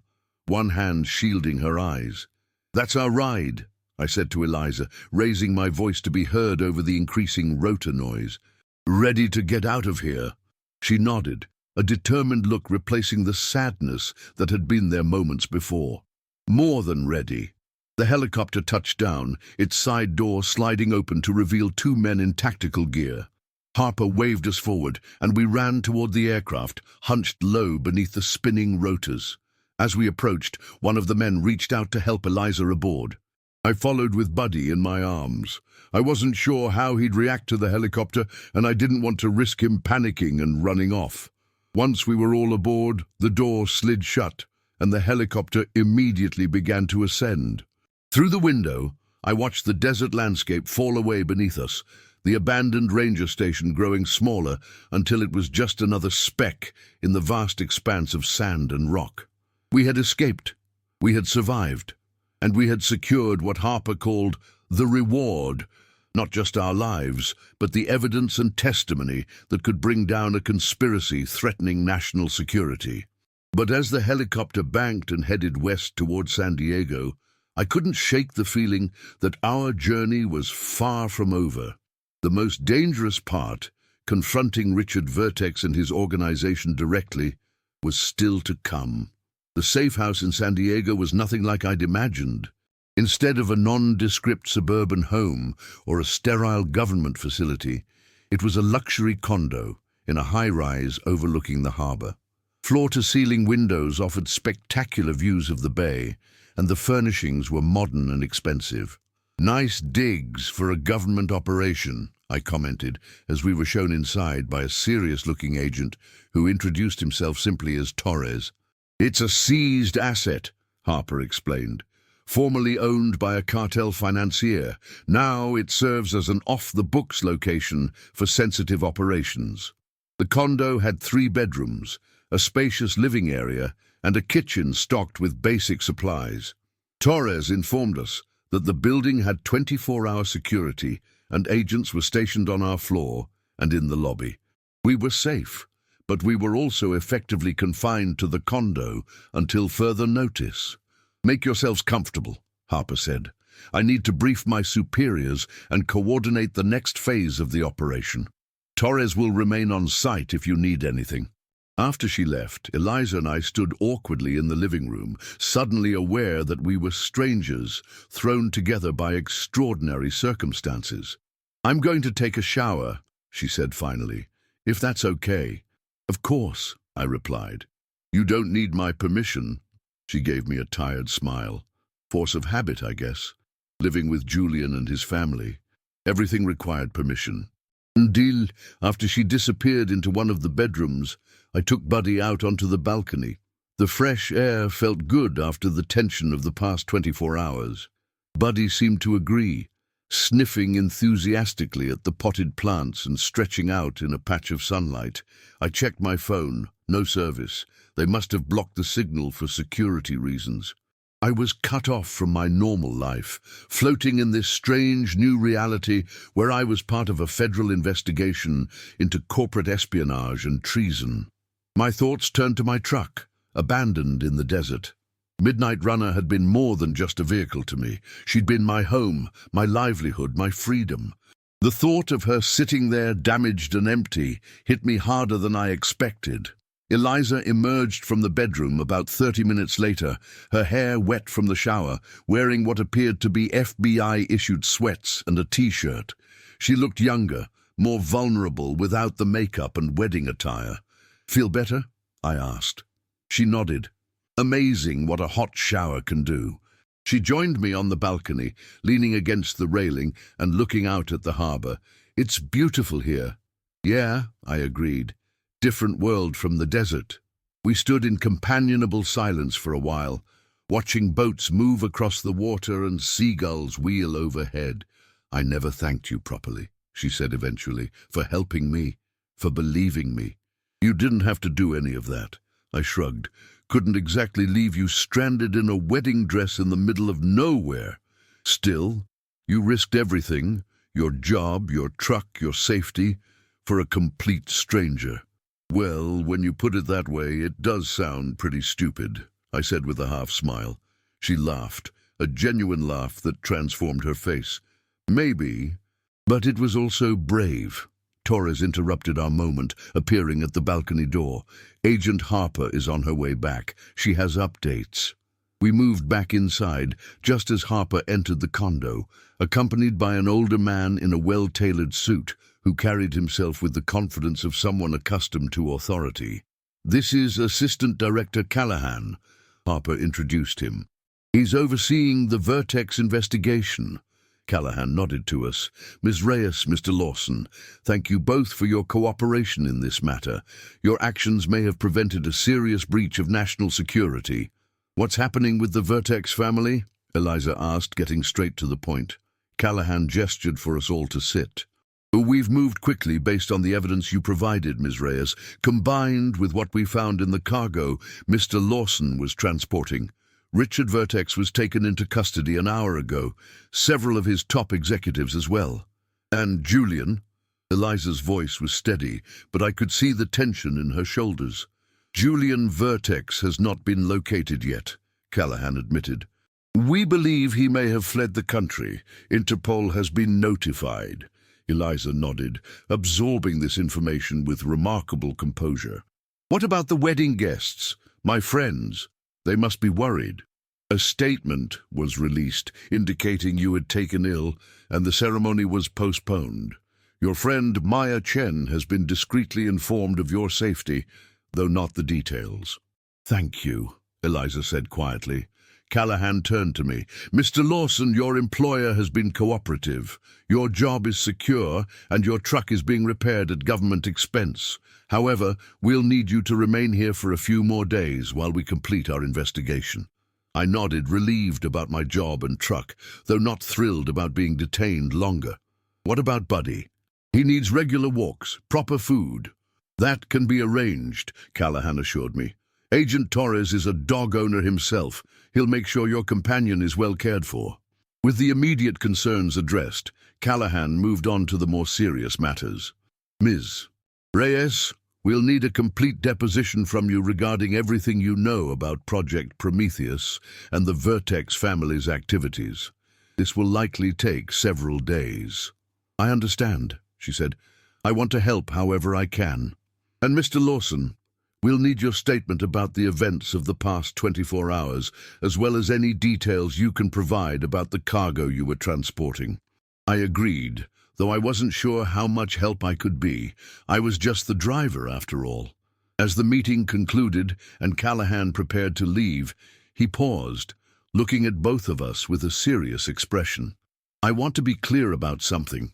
S1: one hand shielding her eyes. "That's our ride," I said to Eliza, raising my voice to be heard over the increasing rotor noise. "Ready to get out of here?" She nodded, a determined look replacing the sadness that had been there moments before. "More than ready." The helicopter touched down, its side door sliding open to reveal two men in tactical gear. Harper waved us forward, and we ran toward the aircraft, hunched low beneath the spinning rotors. As we approached, one of the men reached out to help Eliza aboard. I followed with Buddy in my arms. I wasn't sure how he'd react to the helicopter, and I didn't want to risk him panicking and running off. Once we were all aboard, the door slid shut, and the helicopter immediately began to ascend. Through the window, I watched the desert landscape fall away beneath us, the abandoned ranger station growing smaller until it was just another speck in the vast expanse of sand and rock. We had escaped, we had survived, and we had secured what Harper called the reward, not just our lives, but the evidence and testimony that could bring down a conspiracy threatening national security. But as the helicopter banked and headed west toward San Diego, I couldn't shake the feeling that our journey was far from over. The most dangerous part, confronting Richard Vertex and his organization directly, was still to come. The safe house in San Diego was nothing like I'd imagined. Instead of a nondescript suburban home or a sterile government facility, it was a luxury condo in a high-rise overlooking the harbor. Floor-to-ceiling windows offered spectacular views of the bay, and the furnishings were modern and expensive. "Nice digs for a government operation," I commented as we were shown inside by a serious-looking agent who introduced himself simply as Torres. "It's a seized asset," Harper explained. "Formerly owned by a cartel financier, now it serves as an off-the-books location for sensitive operations." The condo had 3 bedrooms, a spacious living area, and a kitchen stocked with basic supplies. Torres informed us that the building had 24-hour security and agents were stationed on our floor and in the lobby. We were safe, but we were also effectively confined to the condo until further notice. "Make yourselves comfortable," Harper said. "I need to brief my superiors and coordinate the next phase of the operation. Torres will remain on site if you need anything." After she left, Eliza and I stood awkwardly in the living room, suddenly aware that we were strangers, thrown together by extraordinary circumstances. "I'm going to take a shower," she said finally, "if that's okay." "Of course," I replied. "You don't need my permission." She gave me a tired smile. Force of habit, I guess. Living with Julian and his family. Everything required permission. Deal. After she disappeared into one of the bedrooms, I took Buddy out onto the balcony. The fresh air felt good after the tension of the past 24 hours. Buddy seemed to agree, sniffing enthusiastically at the potted plants and stretching out in a patch of sunlight. I checked my phone. No service. They must have blocked the signal for security reasons. I was cut off from my normal life, floating in this strange new reality where I was part of a federal investigation into corporate espionage and treason. My thoughts turned to my truck, abandoned in the desert. Midnight Runner had been more than just a vehicle to me. She'd been my home, my livelihood, my freedom. The thought of her sitting there damaged and empty hit me harder than I expected. Eliza emerged from the bedroom about 30 minutes later, her hair wet from the shower, wearing what appeared to be FBI-issued sweats and a t-shirt. She looked younger, more vulnerable without the makeup and wedding attire. "Feel better?" I asked. She nodded. Amazing what a hot shower can do. She joined me on the balcony, leaning against the railing and looking out at the harbor. "It's beautiful here." "Yeah," I agreed. "Different world from the desert." We stood in companionable silence for a while, watching boats move across the water and seagulls wheel overhead. "I never thanked you properly," she said eventually, "for helping me, for believing me." "You didn't have to do any of that." I shrugged. "Couldn't exactly leave you stranded in a wedding dress in the middle of nowhere. Still, you risked everything, your job, your truck, your safety, for a complete stranger." "Well, when you put it that way, it does sound pretty stupid," I said with a half-smile. She laughed, a genuine laugh that transformed her face. "Maybe, but it was also brave." Torres interrupted our moment, appearing at the balcony door. "Agent Harper is on her way back. She has updates." We moved back inside, just as Harper entered the condo, accompanied by an older man in a well-tailored suit, who carried himself with the confidence of someone accustomed to authority. "This is Assistant Director Callahan," Harper introduced him. "He's overseeing the Vertex investigation." Callahan nodded to us. "Ms. Reyes, Mr. Lawson, thank you both for your cooperation in this matter. Your actions may have prevented a serious breach of national security." "What's happening with the Vertex family?" Eliza asked, getting straight to the point. Callahan gestured for us all to sit. "We've moved quickly based on the evidence you provided, Ms. Reyes, combined with what we found in the cargo Mr. Lawson was transporting. Richard Vertex was taken into custody an hour ago, several of his top executives as well. And Julian?" Eliza's voice was steady, but I could see the tension in her shoulders. "Julian Vertex has not been located yet," Callahan admitted. "We believe he may have fled the country. Interpol has been notified." Eliza nodded, absorbing this information with remarkable composure. "What about the wedding guests? My friends? They must be worried." "A statement was released indicating you had taken ill and the ceremony was postponed. Your friend Maya Chen has been discreetly informed of your safety, though not the details." "Thank you," Eliza said quietly. Callahan turned to me. "Mr. Lawson, your employer has been cooperative. Your job is secure, and your truck is being repaired at government expense. However, we'll need you to remain here for a few more days while we complete our investigation." I nodded, relieved about my job and truck, though not thrilled about being detained longer. "What about Buddy?" "He needs regular walks, proper food." "That can be arranged," Callahan assured me. "Agent Torres is a dog owner himself. He'll make sure your companion is well cared for." With the immediate concerns addressed, Callahan moved on to the more serious matters. "Ms. Reyes, we'll need a complete deposition from you regarding everything you know about Project Prometheus and the Vertex family's activities. This will likely take several days." "I understand," she said. "I want to help however I can." "And Mr. Lawson, we'll need your statement about the events of the past 24 hours, as well as any details you can provide about the cargo you were transporting." I agreed, though I wasn't sure how much help I could be. I was just the driver, after all. As the meeting concluded and Callahan prepared to leave, he paused, looking at both of us with a serious expression. "I want to be clear about something.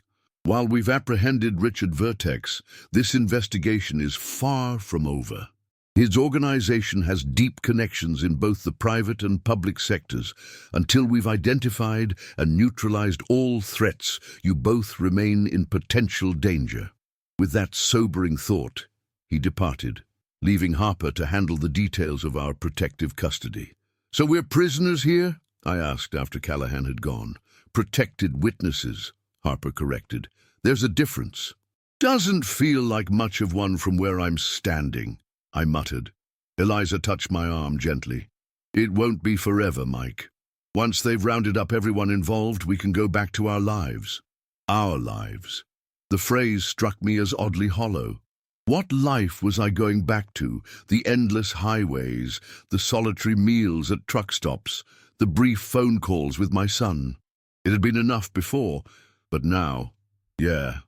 S1: While we've apprehended Richard Vertex, this investigation is far from over. His organization has deep connections in both the private and public sectors. Until we've identified and neutralized all threats, you both remain in potential danger. With that sobering thought, he departed, leaving Harper to handle the details of our protective custody. "So we're prisoners here?" I asked after Callahan had gone. "Protected witnesses," Harper corrected. "There's a difference." "Doesn't feel like much of one from where I'm standing," I muttered. Eliza touched my arm gently. "It won't be forever, Mike. Once they've rounded up everyone involved, we can go back to our lives." Our lives. The phrase struck me as oddly hollow. What life was I going back to? The endless highways, the solitary meals at truck stops, the brief phone calls with my son. It had been enough before, but now... "Yeah,"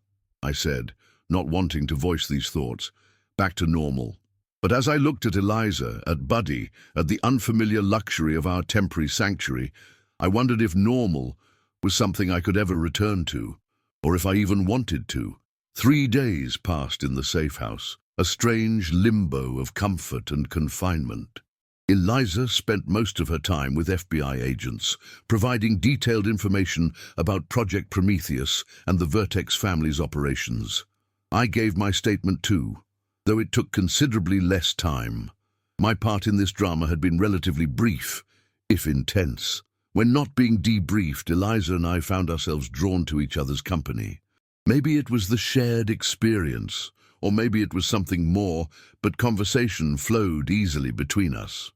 S1: I said, not wanting to voice these thoughts. "Back to normal." But as I looked at Eliza, at Buddy, at the unfamiliar luxury of our temporary sanctuary, I wondered if normal was something I could ever return to, or if I even wanted to. 3 days passed in the safe house, a strange limbo of comfort and confinement. Eliza spent most of her time with FBI agents, providing detailed information about Project Prometheus and the Vertex family's operations. I gave my statement too, though it took considerably less time. My part in this drama had been relatively brief, if intense. When not being debriefed, Eliza and I found ourselves drawn to each other's company. Maybe it was the shared experience, or maybe it was something more, but conversation flowed easily between us.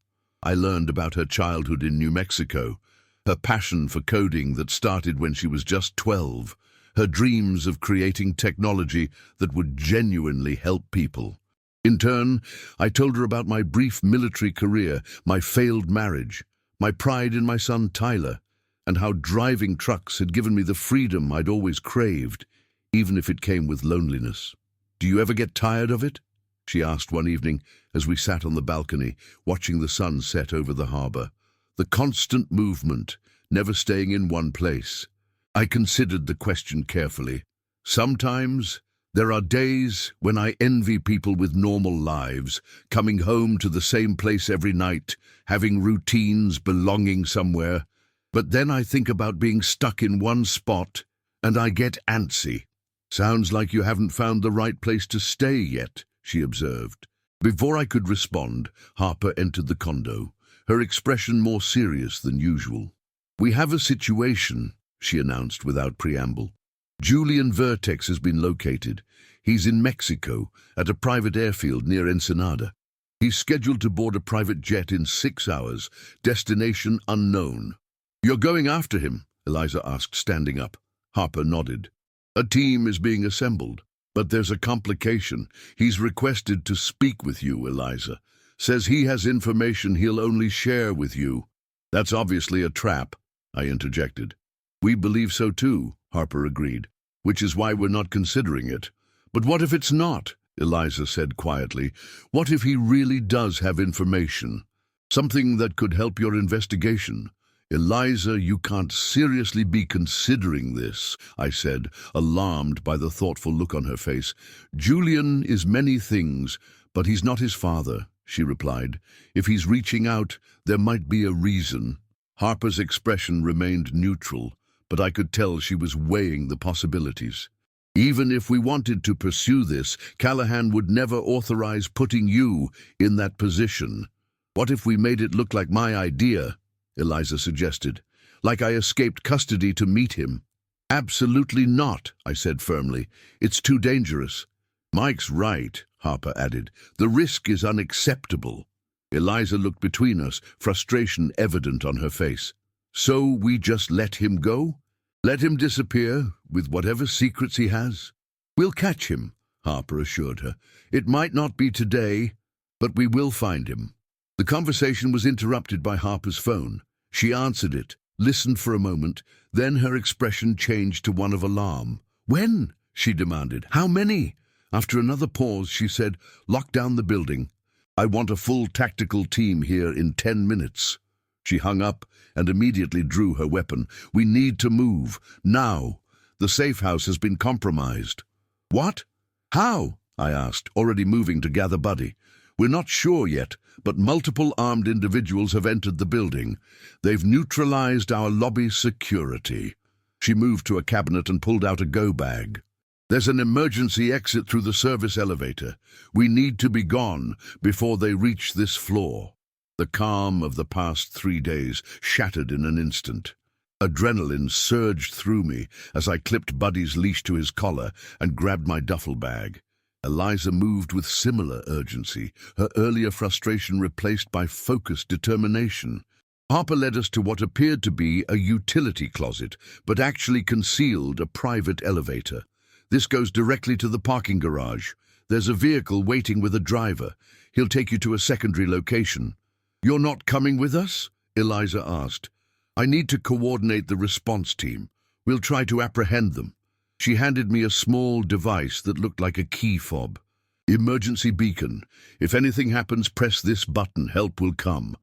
S1: I learned about her childhood in New Mexico, her passion for coding that started when she was just 12, her dreams of creating technology that would genuinely help people. In turn, I told her about my brief military career, my failed marriage, my pride in my son Tyler, and how driving trucks had given me the freedom I'd always craved, even if it came with loneliness. "Do you ever get tired of it?" she asked one evening as we sat on the balcony, watching the sun set over the harbor. The constant movement, never staying in one place. I considered the question carefully. Sometimes there are days when I envy people with normal lives, coming home to the same place every night, having routines, belonging somewhere. But then I think about being stuck in one spot, and I get antsy. "Sounds like you haven't found the right place to stay yet," she observed. Before I could respond, Harper entered the condo, her expression more serious than usual. "We have a situation," she announced without preamble. "Julian Vertex has been located. He's in Mexico, at a private airfield near Ensenada. He's scheduled to board a private jet in 6 hours, destination unknown." "You're going after him?" Eliza asked, standing up. Harper nodded. "A team is being assembled, but there's a complication. He's requested to speak with you, Eliza. Says he has information he'll only share with you." "That's obviously a trap," I interjected. "We believe so too," Harper agreed, "which is why we're not considering it." "But what if it's not?" Eliza said quietly. "What if he really does have information? Something that could help your investigation?" "Eliza, you can't seriously be considering this," I said, alarmed by the thoughtful look on her face. "Julian is many things, but he's not his father," she replied. "If he's reaching out, there might be a reason." Harper's expression remained neutral, but I could tell she was weighing the possibilities. "Even if we wanted to pursue this, Callahan would never authorize putting you in that position. What if we made it look like my idea?" Eliza suggested. "Like I escaped custody to meet him." "Absolutely not," I said firmly. "It's too dangerous." "Mike's right," Harper added. "The risk is unacceptable." Eliza looked between us, frustration evident on her face. "So we just let him go? Let him disappear with whatever secrets he has?" "We'll catch him," Harper assured her. "It might not be today, but we will find him." The conversation was interrupted by Harper's phone. She answered it, listened for a moment, then her expression changed to one of alarm. "When?" she demanded. "How many?" After another pause, she said, "Lock down the building. I want a full tactical team here in 10 minutes. She hung up and immediately drew her weapon. "We need to move, now. The safe house has been compromised." "What? How?" I asked, already moving to gather Buddy. "We're not sure yet, but multiple armed individuals have entered the building. They've neutralized our lobby security." She moved to a cabinet and pulled out a go bag. "There's an emergency exit through the service elevator. We need to be gone before they reach this floor." The calm of the past 3 days shattered in an instant. Adrenaline surged through me as I clipped Buddy's leash to his collar and grabbed my duffel bag. Eliza moved with similar urgency, her earlier frustration replaced by focused determination. Harper led us to what appeared to be a utility closet, but actually concealed a private elevator. "This goes directly to the parking garage. There's a vehicle waiting with a driver. He'll take you to a secondary location." "You're not coming with us?" Eliza asked. "I need to coordinate the response team. We'll try to apprehend them." She handed me a small device that looked like a key fob. "Emergency beacon. If anything happens, press this button. Help will come."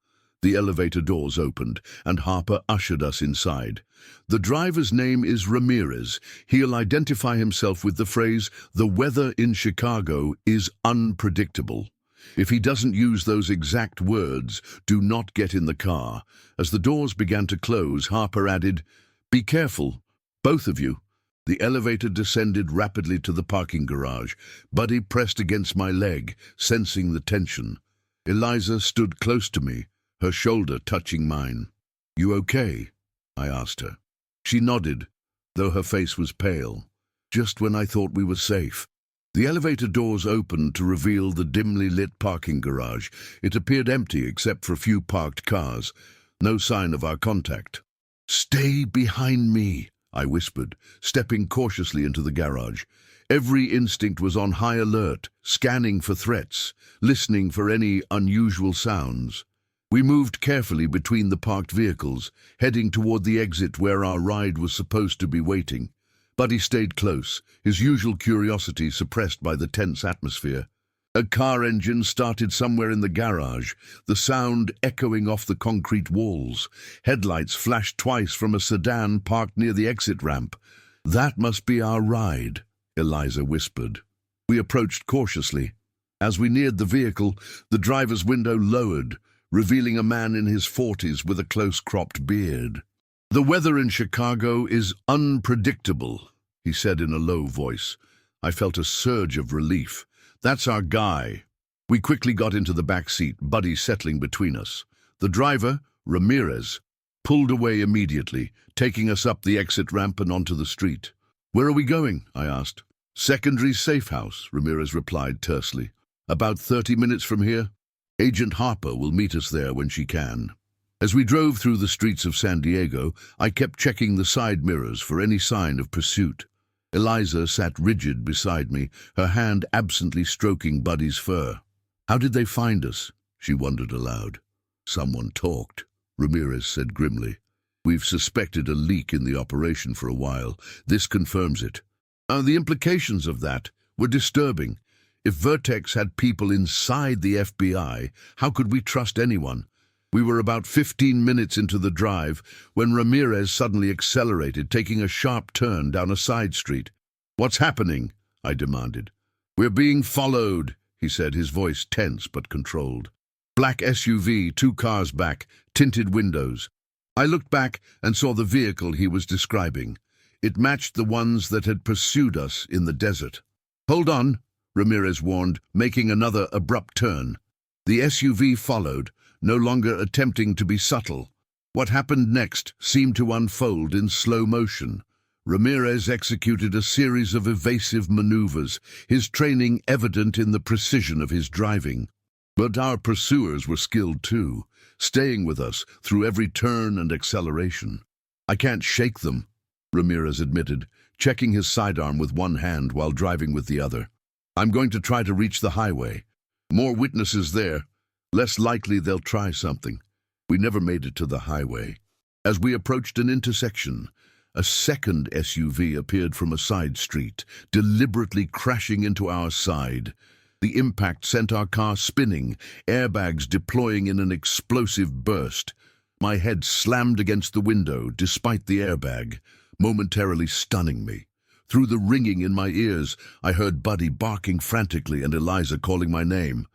S1: The elevator doors opened, and Harper ushered us inside. "The driver's name is Ramirez. He'll identify himself with the phrase, 'The weather in Chicago is unpredictable.' If he doesn't use those exact words, do not get in the car." As the doors began to close, Harper added, "Be careful, both of you." The elevator descended rapidly to the parking garage. Buddy pressed against my leg, sensing the tension. Eliza stood close to me, her shoulder touching mine. "You okay?" I asked her. She nodded, though her face was pale. "Just when I thought we were safe." The elevator doors opened to reveal the dimly lit parking garage. It appeared empty except for a few parked cars. No sign of our contact. "Stay behind me," I whispered, stepping cautiously into the garage. Every instinct was on high alert, scanning for threats, listening for any unusual sounds. We moved carefully between the parked vehicles, heading toward the exit where our ride was supposed to be waiting. Buddy stayed close, his usual curiosity suppressed by the tense atmosphere. A car engine started somewhere in the garage, the sound echoing off the concrete walls. Headlights flashed twice from a sedan parked near the exit ramp. "That must be our ride," Eliza whispered. We approached cautiously. As we neared the vehicle, the driver's window lowered, revealing a man in his 40s with a close-cropped beard. "The weather in Chicago is unpredictable," he said in a low voice. I felt a surge of relief. "That's our guy." We quickly got into the back seat, Buddy settling between us. The driver, Ramirez, pulled away immediately, taking us up the exit ramp and onto the street. "Where are we going?" I asked. "Secondary safe house," Ramirez replied tersely. "About 30 minutes from here. Agent Harper will meet us there when she can." As we drove through the streets of San Diego, I kept checking the side mirrors for any sign of pursuit. Eliza sat rigid beside me, her hand absently stroking Buddy's fur. "How did they find us?" she wondered aloud. "Someone talked," Ramirez said grimly. "We've suspected a leak in the operation for a while. This confirms it." The implications of that were disturbing. If Vertex had people inside the FBI, how could we trust anyone? We were about 15 minutes into the drive when Ramirez suddenly accelerated, taking a sharp turn down a side street. "What's happening?" I demanded. "We're being followed," he said, his voice tense but controlled. Black SUV, 2 cars back, tinted windows. I looked back and saw the vehicle he was describing. It matched the ones that had pursued us in the desert. "Hold on," Ramirez warned, making another abrupt turn. The SUV followed, no longer attempting to be subtle. What happened next seemed to unfold in slow motion. Ramirez executed a series of evasive maneuvers, his training evident in the precision of his driving. But our pursuers were skilled too, staying with us through every turn and acceleration. "I can't shake them," Ramirez admitted, checking his sidearm with one hand while driving with the other. "I'm going to try to reach the highway. More witnesses there. Less likely they'll try something." We never made it to the highway. As we approached an intersection, a second SUV appeared from a side street, deliberately crashing into our side. The impact sent our car spinning, airbags deploying in an explosive burst. My head slammed against the window, despite the airbag. momentarily stunning me. Through the ringing in my ears, I heard Buddy barking frantically and Eliza calling my name.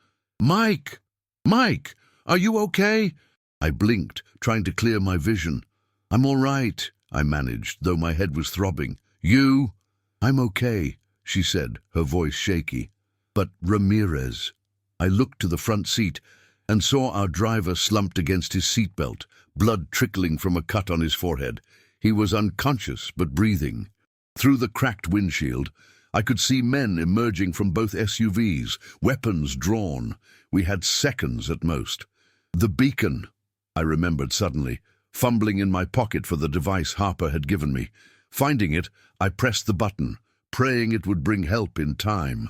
S1: "Mike! Mike! Are you okay?" I blinked, trying to clear my vision. "I'm all right," I managed, though my head was throbbing. "You?" "I'm okay," she said, her voice shaky. "But Ramirez." I looked to the front seat and saw our driver slumped against his seatbelt, blood trickling from a cut on his forehead. He was unconscious but breathing. Through the cracked windshield, I could see men emerging from both SUVs, weapons drawn. We had seconds at most. The beacon, I remembered suddenly, fumbling in my pocket for the device Harper had given me. Finding it, I pressed the button, praying it would bring help in time.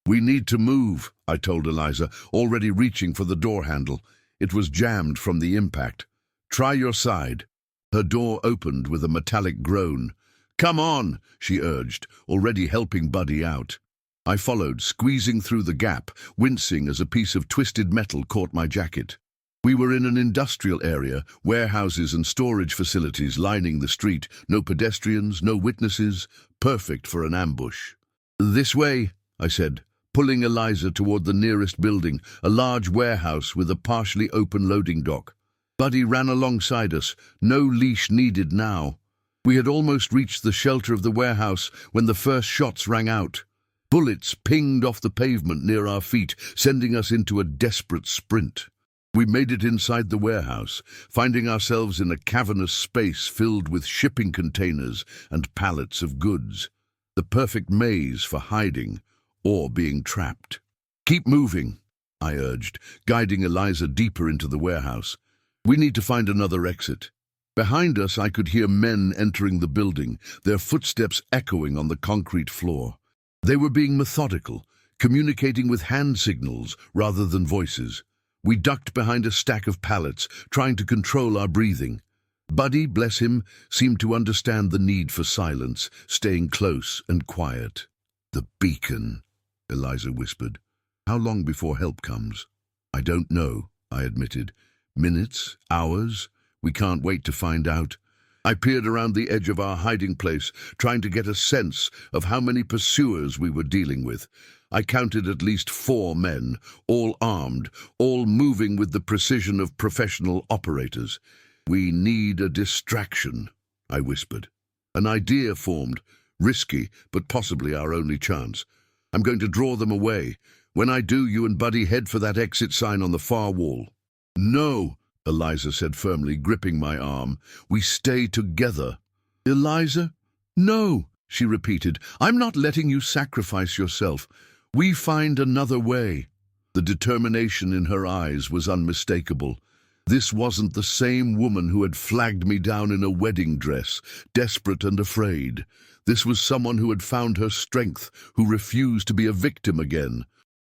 S1: "We need to move," I told Eliza, already reaching for the door handle. It was jammed from the impact. "Try your side." Her door opened with a metallic groan. "Come on," she urged, already helping Buddy out. I followed, squeezing through the gap, wincing as a piece of twisted metal caught my jacket. We were in an industrial area, warehouses and storage facilities lining the street, no pedestrians, no witnesses, perfect for an ambush. "This way," I said, pulling Eliza toward the nearest building, a large warehouse with a partially open loading dock. Buddy ran alongside us, no leash needed now. We had almost reached the shelter of the warehouse when the first shots rang out. Bullets pinged off the pavement near our feet, sending us into a desperate sprint. We made it inside the warehouse, finding ourselves in a cavernous space filled with shipping containers and pallets of goods. The perfect maze for hiding or being trapped. "Keep moving," I urged, guiding Eliza deeper into the warehouse. "We need to find another exit." Behind us, I could hear men entering the building, their footsteps echoing on the concrete floor. They were being methodical, communicating with hand signals rather than voices. We ducked behind a stack of pallets, trying to control our breathing. Buddy, bless him, seemed to understand the need for silence, staying close and quiet. "The beacon," Eliza whispered. "How long before help comes?" "I don't know," I admitted. "Minutes? Hours? We can't wait to find out." I peered around the edge of our hiding place, trying to get a sense of how many pursuers we were dealing with. I counted at least 4 men, all armed, all moving with the precision of professional operators. "We need a distraction," I whispered. An idea formed, risky, but possibly our only chance. "I'm going to draw them away. When I do, you and Buddy head for that exit sign on the far wall." "No," Eliza said firmly, gripping my arm. "We stay together." "Eliza?" "No," she repeated. "I'm not letting you sacrifice yourself. We find another way." The determination in her eyes was unmistakable. This wasn't the same woman who had flagged me down in a wedding dress, desperate and afraid. This was someone who had found her strength, who refused to be a victim again.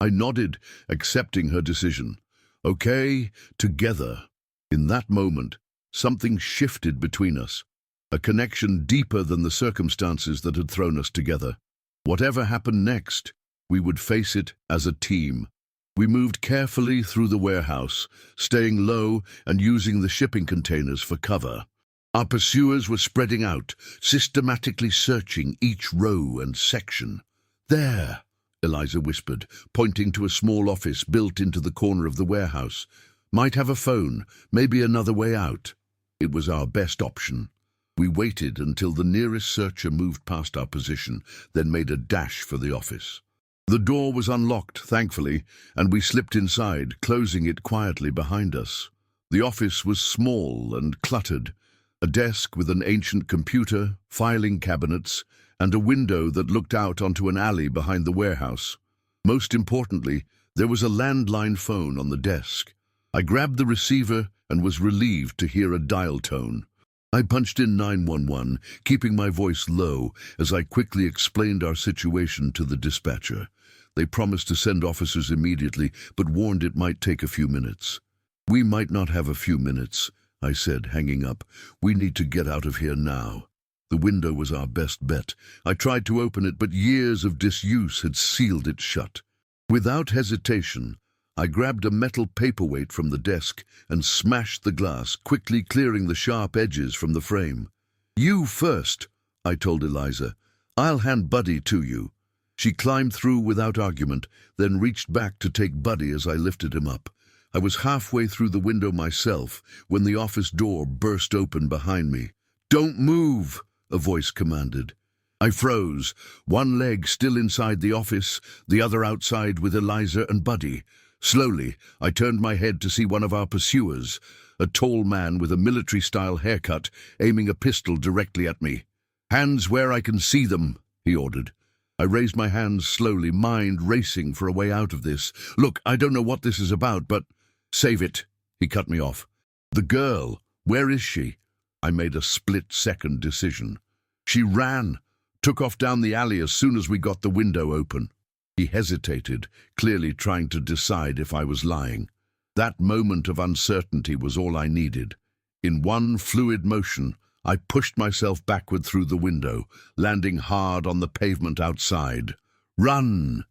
S1: I nodded, accepting her decision. Okay, together. In that moment, something shifted between us, a connection deeper than the circumstances that had thrown us together. Whatever happened next, we would face it as a team. We moved carefully through the warehouse, staying low and using the shipping containers for cover. Our pursuers were spreading out, systematically searching each row and section. "There," Eliza whispered, pointing to a small office built into the corner of the warehouse. "Might have a phone, maybe another way out." It was our best option. We waited until the nearest searcher moved past our position, then made a dash for the office. The door was unlocked, thankfully, and we slipped inside, closing it quietly behind us. The office was small and cluttered, a desk with an ancient computer, filing cabinets, and a window that looked out onto an alley behind the warehouse. Most importantly, there was a landline phone on the desk. I grabbed the receiver and was relieved to hear a dial tone. I punched in 911, keeping my voice low as I quickly explained our situation to the dispatcher. They promised to send officers immediately, but warned it might take a few minutes. "We might not have a few minutes," I said, hanging up. "We need to get out of here now." The window was our best bet. I tried to open it, but years of disuse had sealed it shut. Without hesitation, I grabbed a metal paperweight from the desk and smashed the glass, quickly clearing the sharp edges from the frame. "You first," I told Eliza. "I'll hand Buddy to you." She climbed through without argument, then reached back to take Buddy as I lifted him up. I was halfway through the window myself when the office door burst open behind me. "Don't move," a voice commanded. I froze, one leg still inside the office, the other outside with Eliza and Buddy. Slowly, I turned my head to see one of our pursuers, a tall man with a military-style haircut, aiming a pistol directly at me. "Hands where I can see them," he ordered. I raised my hands slowly, mind racing for a way out of this. "Look, I don't know what this is about, but—" "Save it," he cut me off. "The girl, where is she?" I made a split-second decision. "She ran, took off down the alley as soon as we got the window open." He hesitated, clearly trying to decide if I was lying. That moment of uncertainty was all I needed. In one fluid motion, I pushed myself backward through the window, landing hard on the pavement outside. "Run!"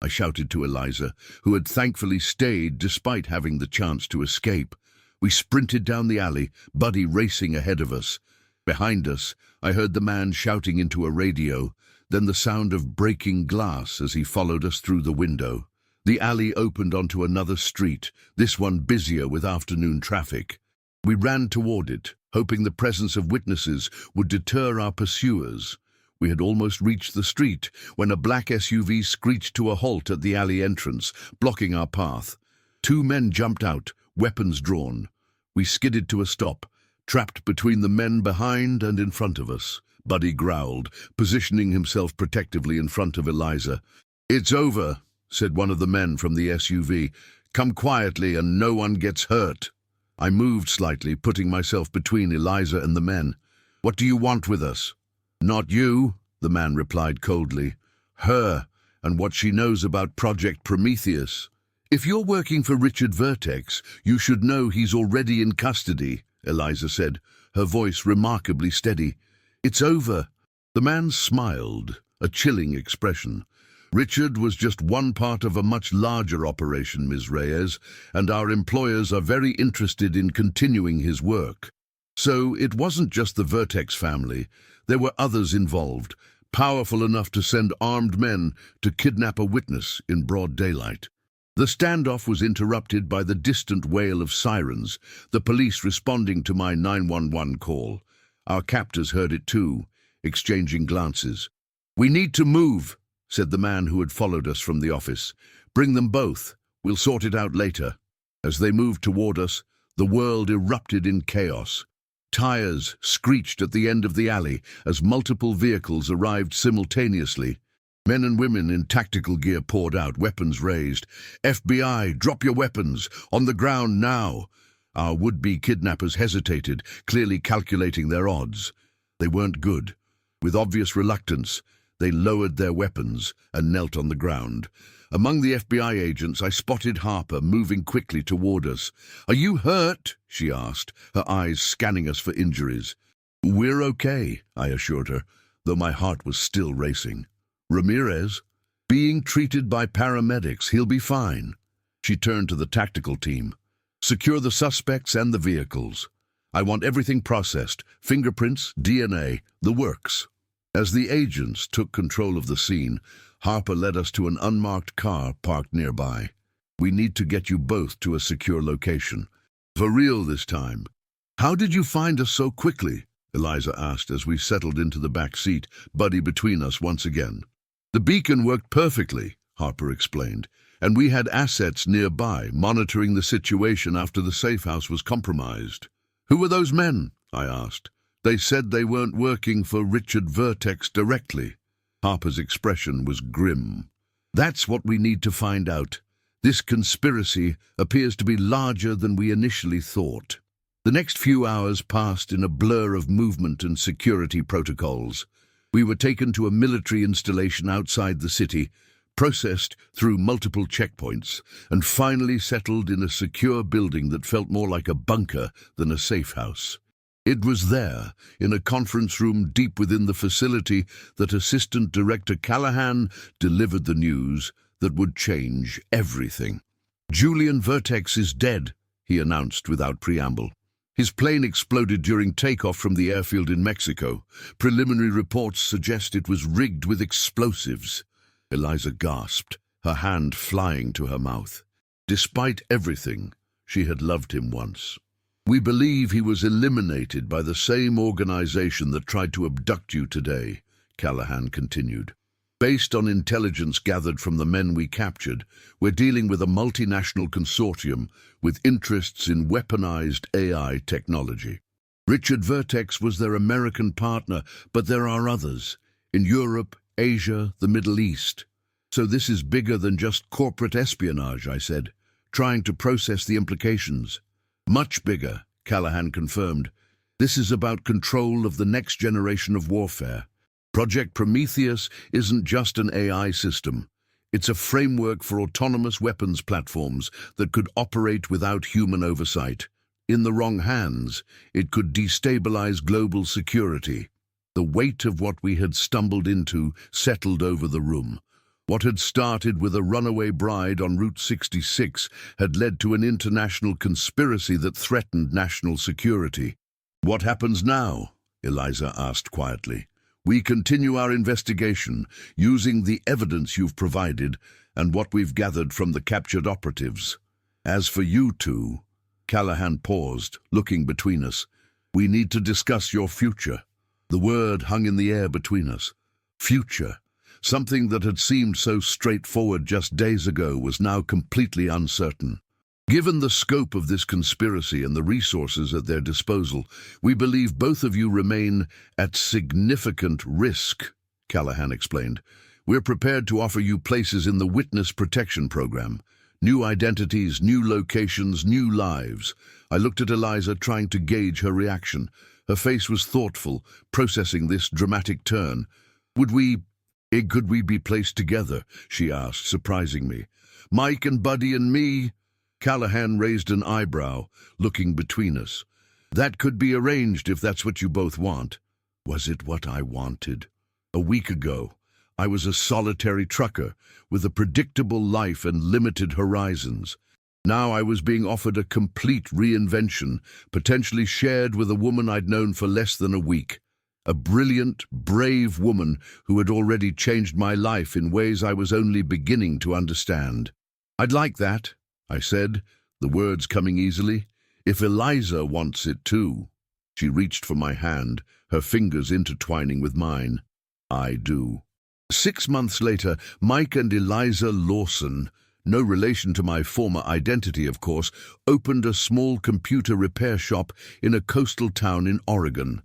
S1: I shouted to Eliza, who had thankfully stayed despite having the chance to escape. We sprinted down the alley, Buddy racing ahead of us. Behind us, I heard the man shouting into a radio, then the sound of breaking glass as he followed us through the window. The alley opened onto another street, this one busier with afternoon traffic. We ran toward it, hoping the presence of witnesses would deter our pursuers. We had almost reached the street when a black SUV screeched to a halt at the alley entrance, blocking our path. Two men jumped out, weapons drawn. We skidded to a stop, trapped between the men behind and in front of us. Buddy growled, positioning himself protectively in front of Eliza. "It's over," said one of the men from the SUV. "Come quietly and no one gets hurt." I moved slightly, putting myself between Eliza and the men. "What do you want with us?" "Not you," the man replied coldly. "Her, and what she knows about Project Prometheus. If you're working for Richard Vertex, you should know he's already in custody," Eliza said, her voice remarkably steady. "It's over." The man smiled, a chilling expression. "Richard was just one part of a much larger operation, Ms. Reyes, and our employers are very interested in continuing his work. So it wasn't just the Vertex family. There were others involved, powerful enough to send armed men to kidnap a witness in broad daylight." The standoff was interrupted by the distant wail of sirens, the police responding to my 911 call. Our captors heard it too, exchanging glances. "We need to move," said the man who had followed us from the office. "Bring them both. We'll sort it out later." As they moved toward us, the world erupted in chaos. Tires screeched at the end of the alley as multiple vehicles arrived simultaneously. Men and women in tactical gear poured out, weapons raised. "FBI, drop your weapons! On the ground now!" Our would-be kidnappers hesitated, clearly calculating their odds. They weren't good. With obvious reluctance, they lowered their weapons and knelt on the ground. Among the FBI agents, I spotted Harper moving quickly toward us. "Are you hurt?" she asked, her eyes scanning us for injuries. "We're okay," I assured her, though my heart was still racing. "Ramirez? Being treated by paramedics. He'll be fine." She turned to the tactical team. "Secure the suspects and the vehicles. I want everything processed, fingerprints, DNA, the works." As the agents took control of the scene, Harper led us to an unmarked car parked nearby. "We need to get you both to a secure location. For real this time." "How did you find us so quickly?" Eliza asked as we settled into the back seat, Buddy between us once again. "The beacon worked perfectly," Harper explained, "and we had assets nearby, monitoring the situation after the safe house was compromised." "Who were those men?" I asked. "They said they weren't working for Richard Vertex directly." Harper's expression was grim. "That's what we need to find out. This conspiracy appears to be larger than we initially thought." The next few hours passed in a blur of movement and security protocols. We were taken to a military installation outside the city, processed through multiple checkpoints, and finally settled in a secure building that felt more like a bunker than a safe house. It was there, in a conference room deep within the facility, that Assistant Director Callahan delivered the news that would change everything. "Julian Vertex is dead," he announced without preamble. His plane exploded during takeoff from the airfield in Mexico. Preliminary reports suggest it was rigged with explosives. Eliza gasped, her hand flying to her mouth. Despite everything, she had loved him once. We believe he was eliminated by the same organization that tried to abduct you today, Callahan continued. Based on intelligence gathered from the men we captured, we're dealing with a multinational consortium with interests in weaponized AI technology. Richard Vertex was their American partner, but there are others, in Europe, Asia, the Middle East. So this is bigger than just corporate espionage, I said, trying to process the implications. Much bigger, Callahan confirmed. This is about control of the next generation of warfare. Project Prometheus isn't just an AI system. It's a framework for autonomous weapons platforms that could operate without human oversight. In the wrong hands, it could destabilize global security. The weight of what we had stumbled into settled over the room. What had started with a runaway bride on Route 66 had led to an international conspiracy that threatened national security. What happens now? Eliza asked quietly. We continue our investigation, using the evidence you've provided and what we've gathered from the captured operatives. As for you two, Callahan paused, looking between us. We need to discuss your future. The word hung in the air between us. Future. Something that had seemed so straightforward just days ago was now completely uncertain. Given the scope of this conspiracy and the resources at their disposal, we believe both of you remain at significant risk, Callahan explained. We're prepared to offer you places in the Witness Protection Program. New identities, new locations, new lives. I looked at Eliza, trying to gauge her reaction. Her face was thoughtful, processing this dramatic turn. Could we be placed together? She asked, surprising me. Mike and Buddy and me? Callahan raised an eyebrow, looking between us. That could be arranged if that's what you both want. Was it what I wanted? A week ago, I was a solitary trucker with a predictable life and limited horizons. Now I was being offered a complete reinvention, potentially shared with a woman I'd known for less than a week. A brilliant, brave woman who had already changed my life in ways I was only beginning to understand. I'd like that, I said, the words coming easily. If Eliza wants it too. She reached for my hand, her fingers intertwining with mine. I do. 6 months later, Mike and Eliza Lawson, no relation to my former identity, of course, opened a small computer repair shop in a coastal town in Oregon.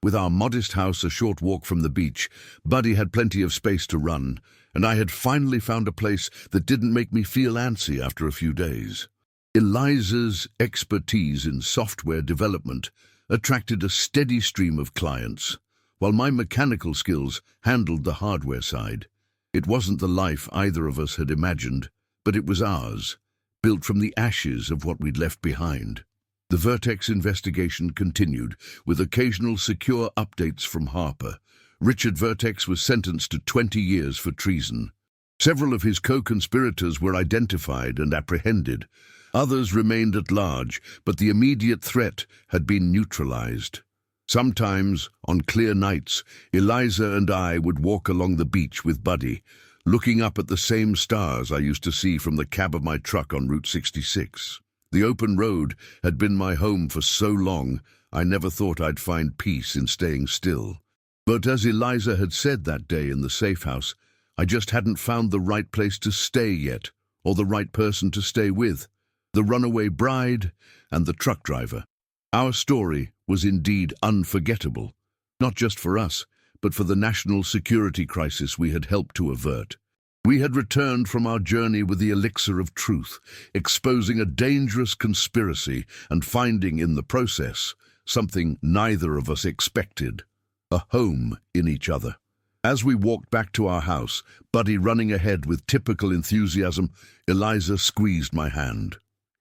S1: With our modest house a short walk from the beach, Buddy had plenty of space to run, and I had finally found a place that didn't make me feel antsy after a few days. Eliza's expertise in software development attracted a steady stream of clients, while my mechanical skills handled the hardware side. It wasn't the life either of us had imagined, but it was ours, built from the ashes of what we'd left behind. The Vertex investigation continued, with occasional secure updates from Harper. Richard Vertex was sentenced to 20 years for treason. Several of his co-conspirators were identified and apprehended. Others remained at large, but the immediate threat had been neutralized. Sometimes, on clear nights, Eliza and I would walk along the beach with Buddy, looking up at the same stars I used to see from the cab of my truck on Route 66. The open road had been my home for so long, I never thought I'd find peace in staying still. But as Eliza had said that day in the safe house, I just hadn't found the right place to stay yet, or the right person to stay with. The runaway bride and the truck driver. Our story was indeed unforgettable, not just for us, but for the national security crisis we had helped to avert. We had returned from our journey with the elixir of truth, exposing a dangerous conspiracy and finding in the process something neither of us expected, a home in each other. As we walked back to our house, Buddy running ahead with typical enthusiasm, Eliza squeezed my hand.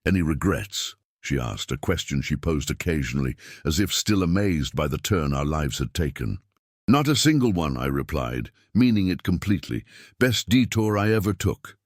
S1: Any regrets? She asked, a question she posed occasionally, as if still amazed by the turn our lives had taken. Not a single one, I replied, meaning it completely. Best detour I ever took.